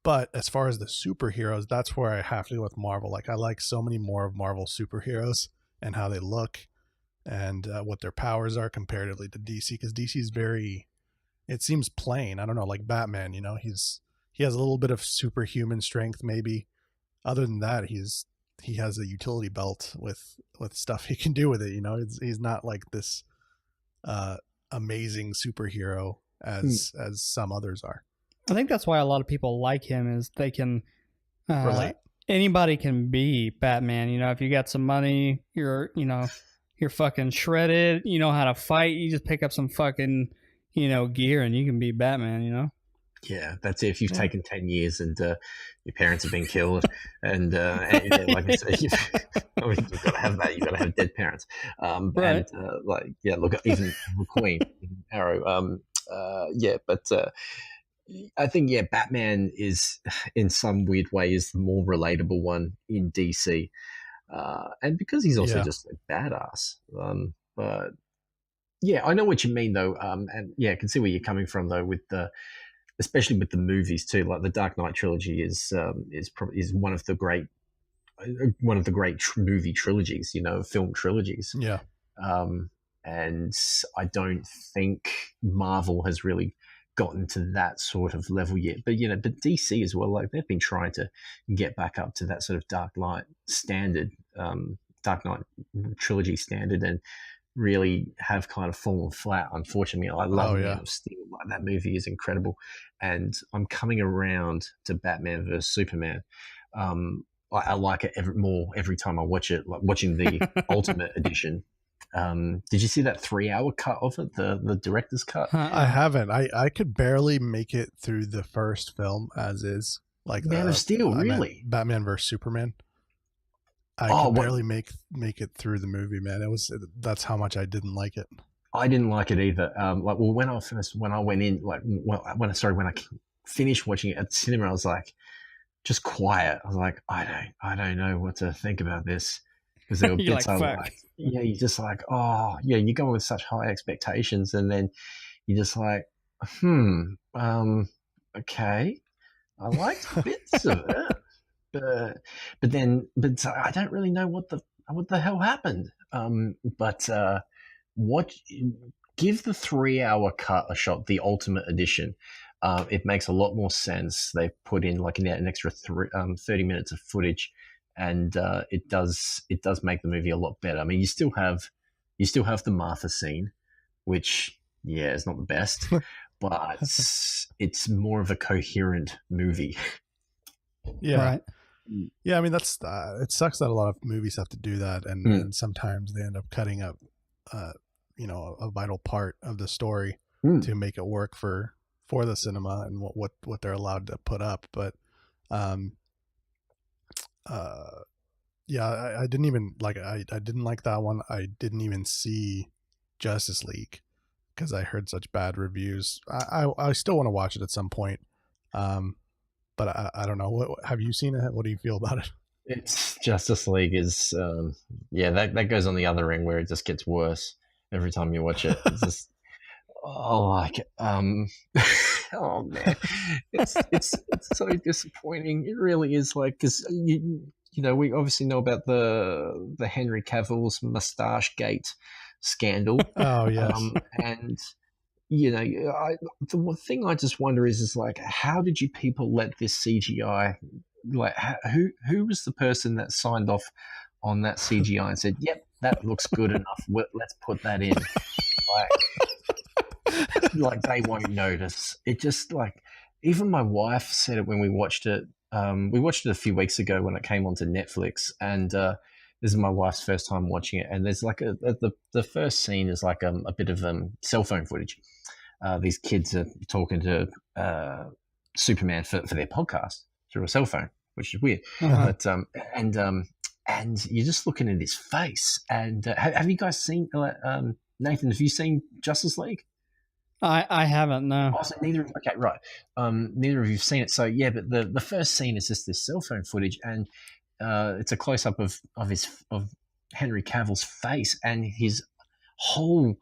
But as far as the superheroes, that's where I have to go with Marvel. Like I like so many more of Marvel superheroes and how they look and what their powers are comparatively to DC, because DC's it seems plain. I don't know, like Batman, he has a little bit of superhuman strength maybe. Other than that, he has a utility belt with stuff he can do with it. He's not like this amazing superhero as some others are. I think that's why a lot of people like him is they can relate. Anybody can be Batman. If you got some money, you're fucking shredded, you know how to fight, you just pick up some fucking gear and you can be Batman. Yeah, that's it. If you've taken 10 years and your parents have been killed, and like I said, you've got to have that. You've got to have dead parents. Right. And look, even McQueen, Arrow. But I think Batman is, in some weird way, is the more relatable one in DC, and because he's also just a badass. But yeah, I know what you mean though, and I can see where you're coming from though with especially with the movies too. Like the Dark Knight trilogy is one of the great movie trilogies, film trilogies. Yeah. And I don't think Marvel has really gotten to that sort of level yet. But but DC as well, like they've been trying to get back up to that sort of Dark Knight standard, Dark Knight trilogy standard, and really have kind of fallen flat, unfortunately. I love Man of Steel. Like, that movie is incredible. And I'm coming around to Batman vs. Superman. I like it every time I watch it, like watching the Ultimate Edition. Did you see that 3-hour cut of it, the director's cut? I haven't. I could barely make it through the first film as is. Like Man of Steel, really? Batman vs. Superman. I could barely make it through the movie, man. That's how much I didn't like it. I didn't like it either. When I finished watching it at the cinema, I was like, just quiet. I was like, I don't know what to think about this, because there were bits I liked. Yeah, you're just like, oh yeah, you go with such high expectations, and then you're just like, okay, I liked bits of it. But I don't really know what the hell happened. Give the 3-hour cut a shot, the Ultimate Edition. It makes a lot more sense. They put in like an extra 30 minutes of footage, and it does make the movie a lot better. I mean, you still have the Martha scene, which is not the best, but it's more of a coherent movie. Yeah. Right. Yeah, I mean it sucks that a lot of movies have to do that, and sometimes they end up cutting up, a vital part of the story to make it work for the cinema and what they're allowed to put up. But, I didn't even like I didn't like that one. I didn't even see Justice League because I heard such bad reviews. I still want to watch it at some point. But I don't know. Have you seen it? What do you feel about it? It's Justice League is, that goes on the other end where it just gets worse every time you watch it. It's just, oh man, it's so disappointing. It really is, like, because we obviously know about the Henry Cavill's mustache gate scandal. Oh yes, and the one thing I just wonder is like, how did you people let this CGI? Like, who was the person that signed off on that CGI and said, "Yep, that looks good enough. Let's put that in." Like they won't notice. It just like even my wife said it when we watched it. We watched it a few weeks ago when it came onto Netflix, and this is my wife's first time watching it. And there's like the first scene is like a bit of cell phone footage. These kids are talking to Superman for their podcast through a cell phone, which is weird. Uh-huh. But and you're just looking at his face. And have you guys seen Nathan? Have you seen Justice League? I haven't, no. Oh, so neither. Okay, right. Neither of you've seen it. So yeah, but the first scene is just this cell phone footage, and it's a close up of Henry Cavill's face, and his whole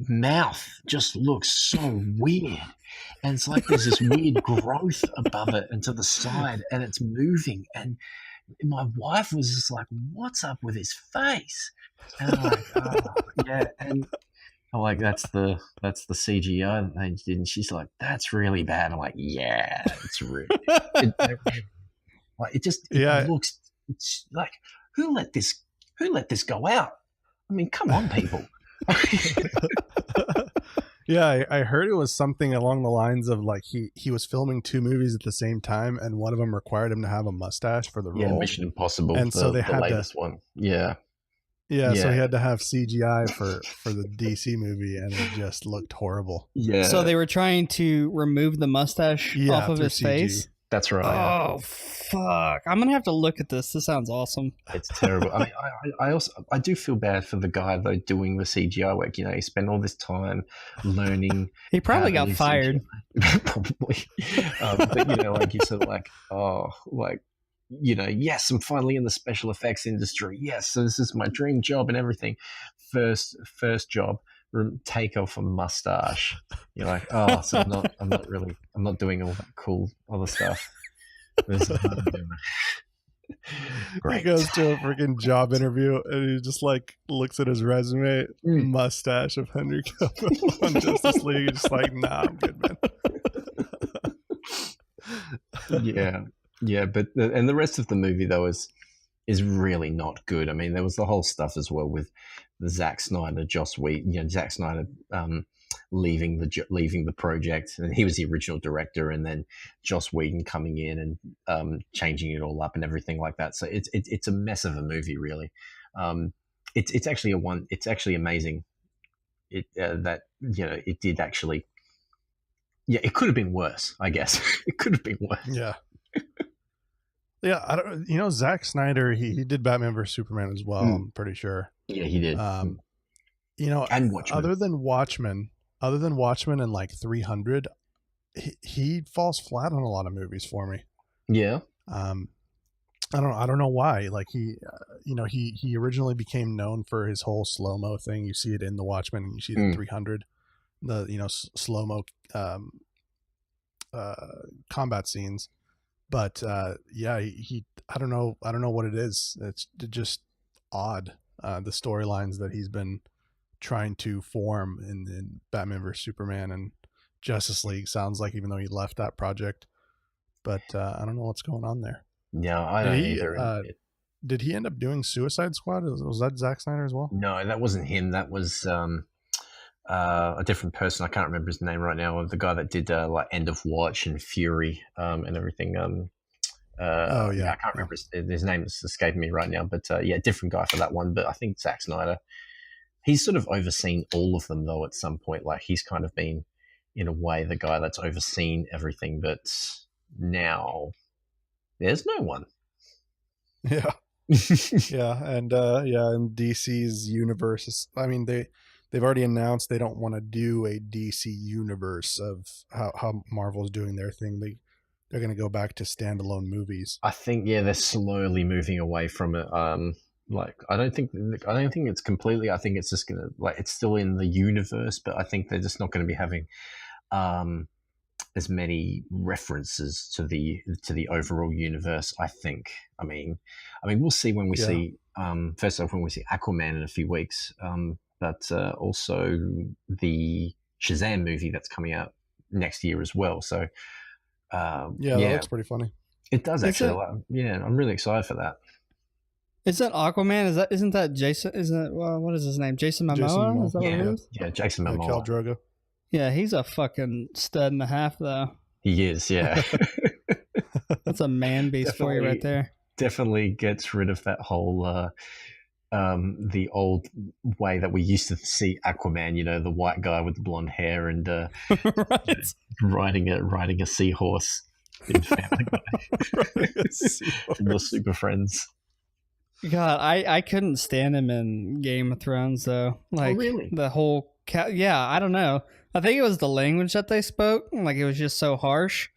mouth just looks so weird, and it's like there's this weird growth above it and to the side, and it's moving. And my wife was just like, "What's up with his face?" And I'm like, "Oh, yeah." And I'm like, that's the CGI that they did. And she's like, "That's really bad." I'm like, "Yeah, it's really." It looks. It's like, who let this go out? I mean, come on, people. Yeah, I heard it was something along the lines of like he was filming 2 movies at the same time, and one of them required him to have a mustache for the role. Yeah, Mission Impossible. And so they had latest one. Yeah. Yeah, so he had to have CGI for the DC movie, and it just looked horrible. Yeah. So they were trying to remove the mustache off of his CG. face? That's right. Oh, fuck. I'm going to have to look at this. This sounds awesome. It's terrible. I mean, I do feel bad for the guy, though, doing the CGI work. He spent all this time learning. He probably got fired. Probably. But, like you said, like, yes, I'm finally in the special effects industry. Yes, so this is my dream job and everything. First job, take off a mustache. You're like, oh, so I'm not doing all that cool other stuff. Great. He goes to a freaking job interview and he just like looks at his resume, mustache of Henry Cavill on Justice League. Just like, nah, I'm good, man. Yeah, but the rest of the movie though is really not good. I mean, there was the whole stuff as well with the Zack Snyder, Joss Whedon, Zack Snyder leaving the project, and he was the original director, and then Joss Whedon coming in and changing it all up and everything like that. So it's a mess of a movie, really. It's actually amazing. It did actually. Yeah, it could have been worse, I guess. It could have been worse. Yeah. Yeah, I don't. Zack Snyder, he did Batman vs Superman as well. I'm pretty sure. Yeah, he did. And Watchmen. Other than Watchmen and like 300, he falls flat on a lot of movies for me. Yeah. I don't know why. Like he originally became known for his whole slow mo thing. You see it in the Watchmen, and you see it in 300. The slow mo combat scenes. But he I don't know what it is. It's just odd. The storylines that he's been trying to form in Batman vs Superman and Justice League sounds like, even though he left that project. But I don't know what's going on there. Yeah, I don't either. Did he end up doing Suicide Squad? Was that Zack Snyder as well? No, that wasn't him. That was a different person. I can't remember his name right now. The guy that did like End of Watch and Fury and everything. I can't remember his name is escaping me right now. But different guy for that one. But I think Zack Snyder, he's sort of overseen all of them though. At some point, like he's kind of been, in a way, the guy that's overseen everything. But now there's no one. Yeah. Yeah, and in DC's universe, I mean they've already announced they don't want to do a DC universe of how Marvel's doing their thing. They're going to go back to standalone movies. I think they're slowly moving away from it. I don't think it's completely. I think it's just going to it's still in the universe, but I think they're just not going to be having as many references to the overall universe. I think. I mean, we'll see when we see. First off, when we see Aquaman in a few weeks, but also the Shazam movie that's coming out next year as well. So that looks pretty funny. It does actually. I'm really excited for that. Is that Aquaman? Isn't that Jason? What is his name? Jason Momoa? Is that what it is? Yeah, Jason Momoa. Khal Drogo. Yeah, he's a fucking stud and a half, though. He is, yeah. That's a man beast for you right there. Definitely gets rid of that whole the old way that we used to see Aquaman, the white guy with the blonde hair and right. riding a seahorse in Family Guy. From the Super Friends. God, I couldn't stand him in Game of Thrones, though. Like, really? The whole I don't know. I think it was the language that they spoke. Like, it was just so harsh.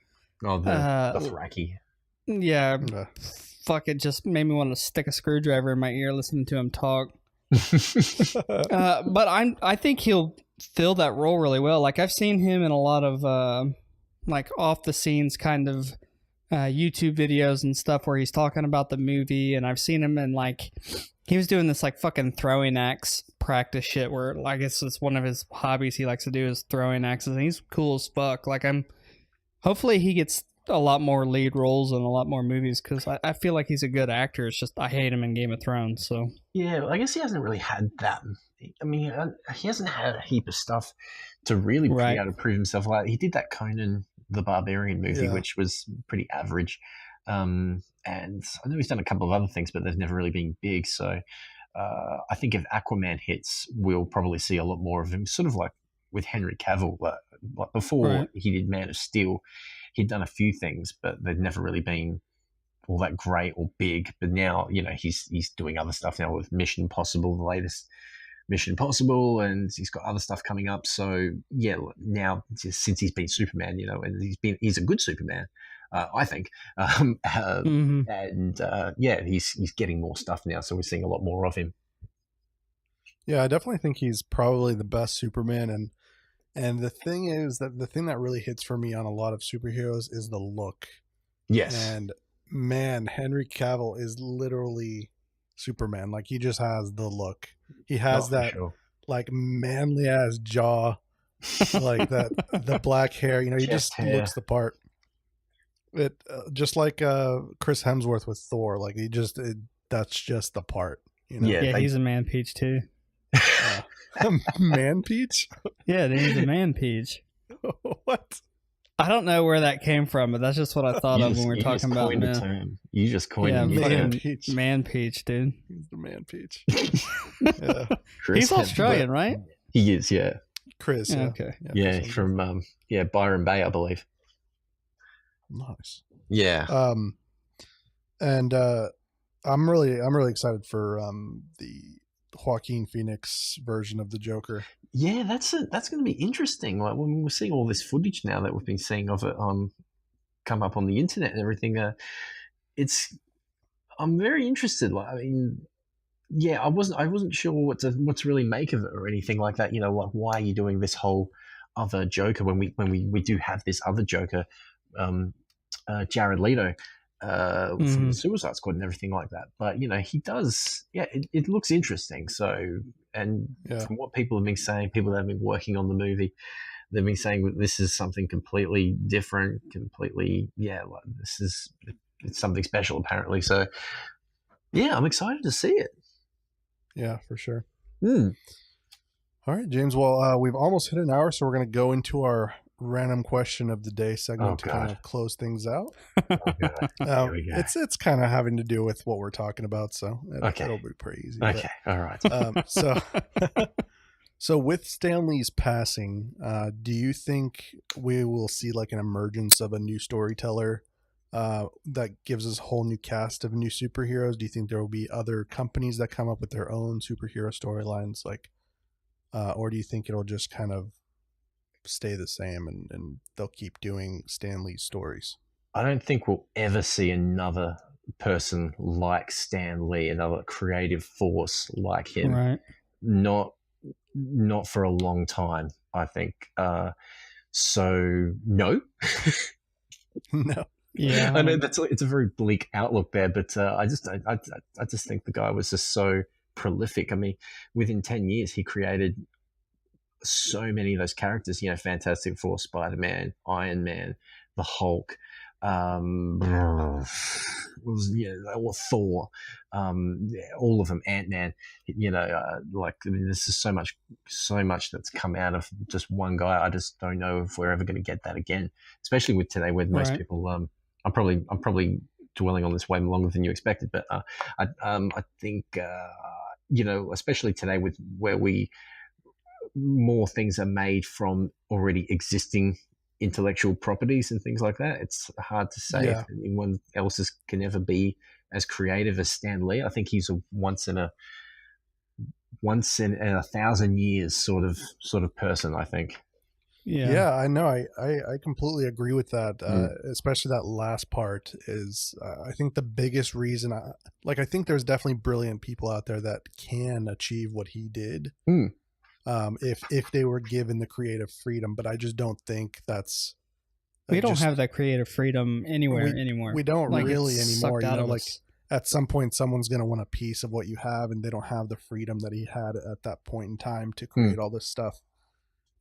Oh, the Thraki. Yeah. Fuck, it just made me want to stick a screwdriver in my ear listening to him talk. But I think he'll fill that role really well. Like, I've seen him in a lot of like off the scenes kind of YouTube videos and stuff where he's talking about the movie, and I've seen him in he was doing this like fucking throwing axe practice shit where I guess it's one of his hobbies he likes to do is throwing axes, and he's cool as fuck. Like, hopefully he gets a lot more lead roles in a lot more movies, because I feel like he's a good actor. It's just I hate him in Game of Thrones. So yeah, I guess he hasn't really had that. I mean, he hasn't had a heap of stuff to really be able to prove himself. Like, he did that Conan the Barbarian movie, which was pretty average. And I know he's done a couple of other things, but they've never really been big. So I think if Aquaman hits, we'll probably see a lot more of him, sort of like with Henry Cavill. Like before he did Man of Steel, he'd done a few things, but they'd never really been all that great or big. But now, he's doing other stuff now with Mission Impossible, the latest Mission Impossible, and he's got other stuff coming up. So yeah, now since he's been Superman, and he's a good Superman, I think. And he's getting more stuff now, so we're seeing a lot more of him. Yeah, I definitely think he's probably the best Superman, and the thing is that the thing that really hits for me on a lot of superheroes is the look. Yes. And man, Henry Cavill is literally Superman. Like, he just has the look. He has that like manly ass jaw, like that the black hair. He just looks the part. It just like Chris Hemsworth with Thor. Like, that's just the part. Yeah, he's a man peach too. Man peach? Yeah, dude, he's a man peach. What? I don't know where that came from, but that's just what I thought of when we were talking about man. You just coined man peach. Man peach, dude. He's the man peach. Yeah. He's Australian, right? He is, yeah. Chris, yeah. Okay. Yeah, from Byron Bay, I believe. Nice. Yeah. And I'm really excited for the Joaquin Phoenix version of the Joker. Yeah, that's going to be interesting. Like, when we're seeing all this footage now that we've been seeing of it come up on the internet and everything, I'm very interested. Like, I mean, yeah, I wasn't sure what to really make of it or anything like that. Like, why are you doing this whole other Joker when we do have this other Joker, Jared Leto, from the Suicide Squad and everything like that. But he does. Yeah, it looks interesting. So, and from what people have been saying, people that have been working on the movie, they've been saying that this is something completely different. Like, it's something special apparently. So, yeah, I'm excited to see it. Yeah, for sure. Mm. All right, James. Well, we've almost hit an hour, so we're going to go into our random question of the day segment to kind of close things out. It's kind of having to do with what we're talking about, so it'll be pretty easy. Okay, all right. So with Stan Lee's passing, do you think we will see like an emergence of a new storyteller that gives us a whole new cast of new superheroes? Do you think there will be other companies that come up with their own superhero storylines, or do you think it'll just kind of stay the same and they'll keep doing Stan Lee's stories? I don't think we'll ever see another person like Stan Lee, another creative force like him. Right. Not for a long time, I think. So no. No. Yeah. I know it's a very bleak outlook there, but I just think the guy was just so prolific. I mean, within 10 years he created so many of those characters, Fantastic Four, Spider-Man, Iron Man, the Hulk, or Thor, all of them, Ant-Man, this is so much that's come out of just one guy. I just don't know if we're ever going to get that again, especially with today, where most people, I'm probably dwelling on this way longer than you expected, but I think, especially today with where more things are made from already existing intellectual properties and things like that. It's hard to say if anyone else can ever be as creative as Stan Lee. I think he's a once in a 1,000 years sort of person, I think. Yeah, I know. I completely agree with that. Especially that last part is, I think the biggest reason. I think there's definitely brilliant people out there that can achieve what he did, if they were given the creative freedom. But I just don't think that's. We don't have that creative freedom anywhere anymore. We don't really anymore. At some point, someone's going to want a piece of what you have, and they don't have the freedom that he had at that point in time to create all this stuff.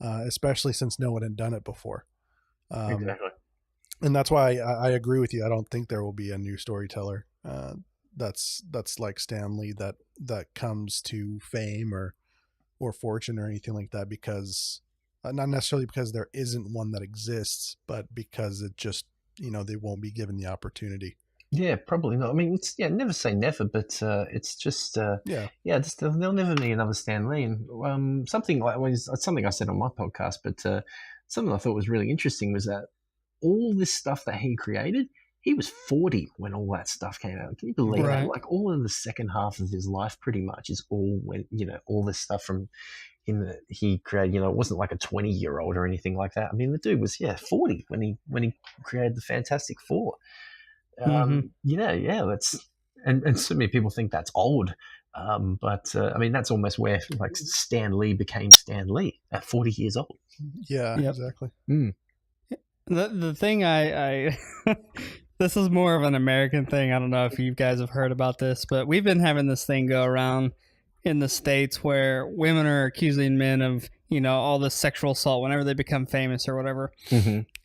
Especially since no one had done it before. Exactly. And that's why I agree with you. I don't think there will be a new storyteller that's like Stan Lee that comes to fame or fortune or anything like that, because not necessarily because there isn't one that exists, but because it just, they won't be given the opportunity. Yeah, probably not. I mean, never say never, but it's just there'll never be another Stan Lee. And something I said on my podcast, but something I thought was really interesting was that all this stuff that he created, he was 40 when all that stuff came out. Can you believe that? Like, all in the second half of his life, pretty much, is all when all this stuff from him that he created. It wasn't like a 20-year-old or anything like that. I mean, the dude was 40 when he created the Fantastic Four. That's and so many people think that's old, but I mean, that's almost where like Stan Lee became Stan Lee at 40 years old. Exactly. The thing I this is more of an American thing. I don't know if you guys have heard about this, but we've been having this thing go around in the States where women are accusing men of all this sexual assault whenever they become famous or whatever.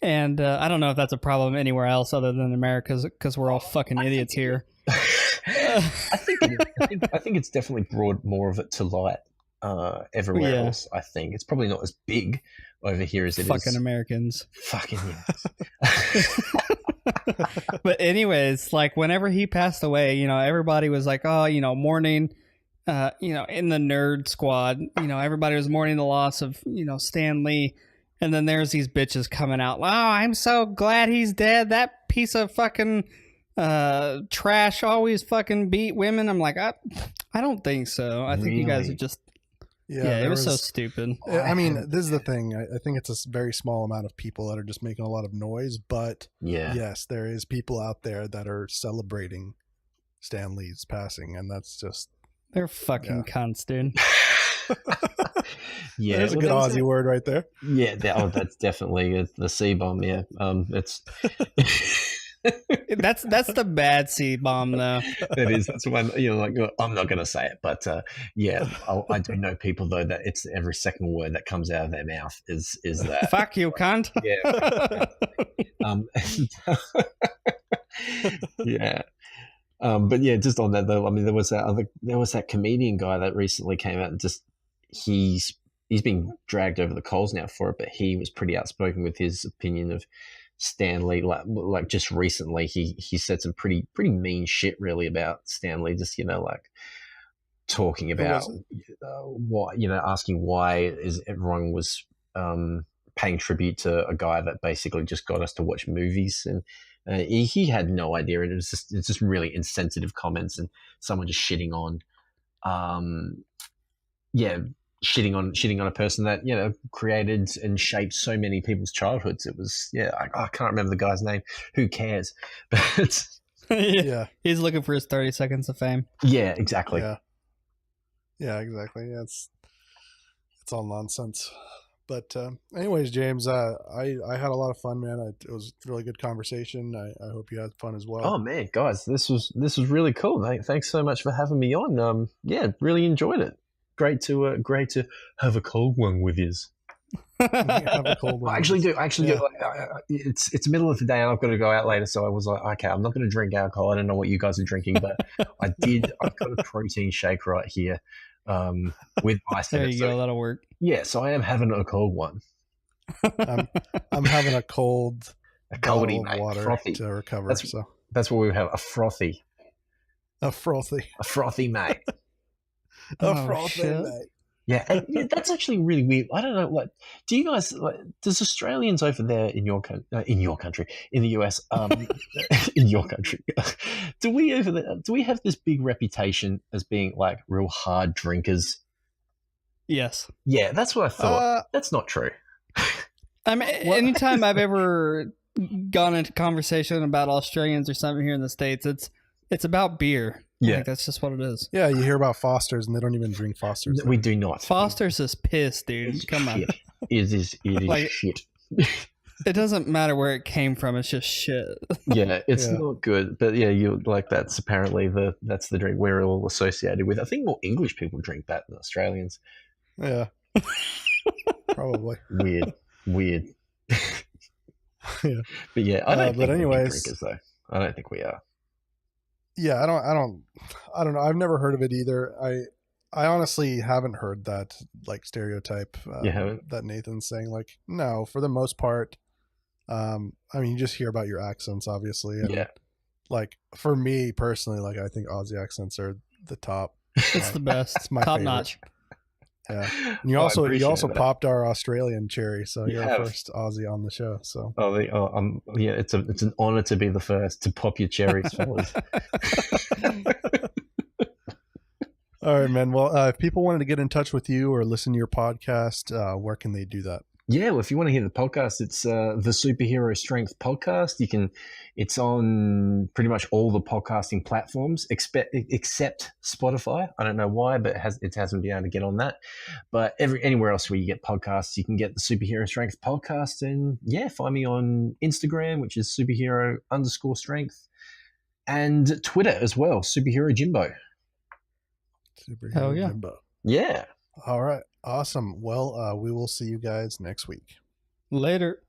And I don't know if that's a problem anywhere else other than America, because we're all fucking idiots here. I think it's definitely brought more of it to light everywhere else. I think it's probably not as big over here as it is. Fucking Americans. Fucking yes. But anyways, like, whenever he passed away, everybody was like, mourning. In the nerd squad, everybody was mourning the loss of, Stan Lee. And then there's these bitches coming out. Oh, I'm so glad he's dead. That piece of fucking trash always fucking beat women. I'm like, I don't think so. I think you guys are just, it was so stupid. I mean, this is the thing. I think it's a very small amount of people that are just making a lot of noise. But yes, there is people out there that are celebrating Stan Lee's passing. And that's just, they're fucking cunts, dude. There's a good Aussie word right there. Yeah, that's definitely the C-bomb. Yeah, it's that's the bad C-bomb, though. It is. That's one. I'm not going to say it, but I do know people though that it's every second word that comes out of their mouth is that. Fuck you, cunt. Yeah. But just on that though, I mean, there was that comedian guy that recently came out and just he's being dragged over the coals now for it, but he was pretty outspoken with his opinion of Stan Lee. Like just recently, he said some pretty mean shit really about Stan Lee. Just talking about why asking why everyone was paying tribute to a guy that basically just got us to watch movies. And he had no idea. And it's just really insensitive comments and someone just shitting on a person that, created and shaped so many people's childhoods. It was, I can't remember the guy's name. Who cares? But he's looking for his 30 seconds of fame. Yeah, exactly. Yeah, exactly. Yeah, it's all nonsense. But anyways, James, I had a lot of fun, man. It was a really good conversation. I hope you had fun as well. Oh man, guys, this was really cool. Thanks so much for having me on. Really enjoyed it. great to have a cold one with you. Have a cold one. I actually do. It's middle of the day and I've got to go out later, so I was like, okay, I'm not going to drink alcohol. I don't know what you guys are drinking, but I've got a protein shake right here with ice. There you go. That'll work. Yeah, so I am having a cold one. I'm having a cold coldy, mate, water frothy. To recover. That's what we have. A frothy, mate. Shit. Mate. Yeah, and that's actually really weird. I don't know, like, do you guys, does Australians over there in your country, in the US, in your country, do we have this big reputation as being like real hard drinkers? Yes. Yeah, that's what I thought. That's not true. I mean, anytime I've ever gone into conversation about Australians or something here in the States, it's about beer. Yeah, that's just what it is. Yeah, you hear about Foster's and they don't even drink Foster's. We do not. Foster's is piss, dude. Come on. It is shit. It doesn't matter where it came from. It's just shit. Yeah, it's not good. But yeah, you like that's apparently that's the drink we're all associated with. I think more English people drink that than Australians. Yeah, probably. Weird. Yeah, but yeah, I don't. But anyways, drinkers though. I don't think we are. Yeah, I don't know. I've never heard of it either. I honestly haven't heard that like stereotype that Nathan's saying. Like, no, for the most part, I mean, you just hear about your accents, obviously. And, like, for me personally, like, I think Aussie accents are the top. It's the best. It's my top favorite. Notch. Yeah, and you also popped our Australian cherry, so you're the first Aussie on the show. So it's an honor to be the first to pop your cherries, fellas. All right, man. Well, if people wanted to get in touch with you or listen to your podcast, where can they do that? Yeah, well, if you want to hear the podcast, it's the Superhero Strength Podcast. It's on pretty much all the podcasting platforms except Spotify. I don't know why, but it hasn't been able to get on that. But anywhere else where you get podcasts, you can get the Superhero Strength Podcast. And yeah, find me on Instagram, which is superhero_strength, and Twitter as well, Superhero Jimbo. Hell yeah. Jimbo. Yeah. All right. Awesome. Well, we will see you guys next week. Later.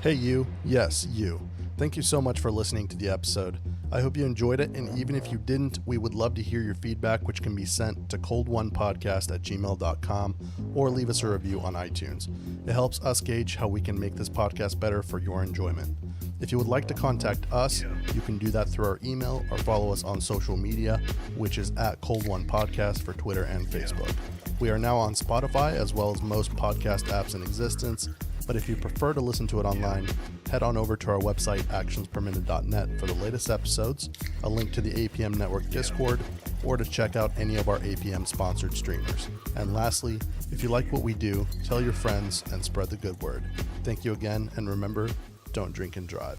Hey, you. Yes, you. Thank you so much for listening to the episode. I hope you enjoyed it, and even if you didn't, we would love to hear your feedback, which can be sent to coldonepodcast@gmail.com or leave us a review on iTunes. It helps us gauge how we can make this podcast better for your enjoyment. If you would like to contact us, you can do that through our email or follow us on social media, which is @Cold1Podcast for Twitter and Facebook. We are now on Spotify as well as most podcast apps in existence, but if you prefer to listen to it online, head on over to our website, actionsperminute.net, for the latest episodes, a link to the APM Network Discord, or to check out any of our APM sponsored streamers. And lastly, if you like what we do, tell your friends and spread the good word. Thank you again, and remember, don't drink and drive.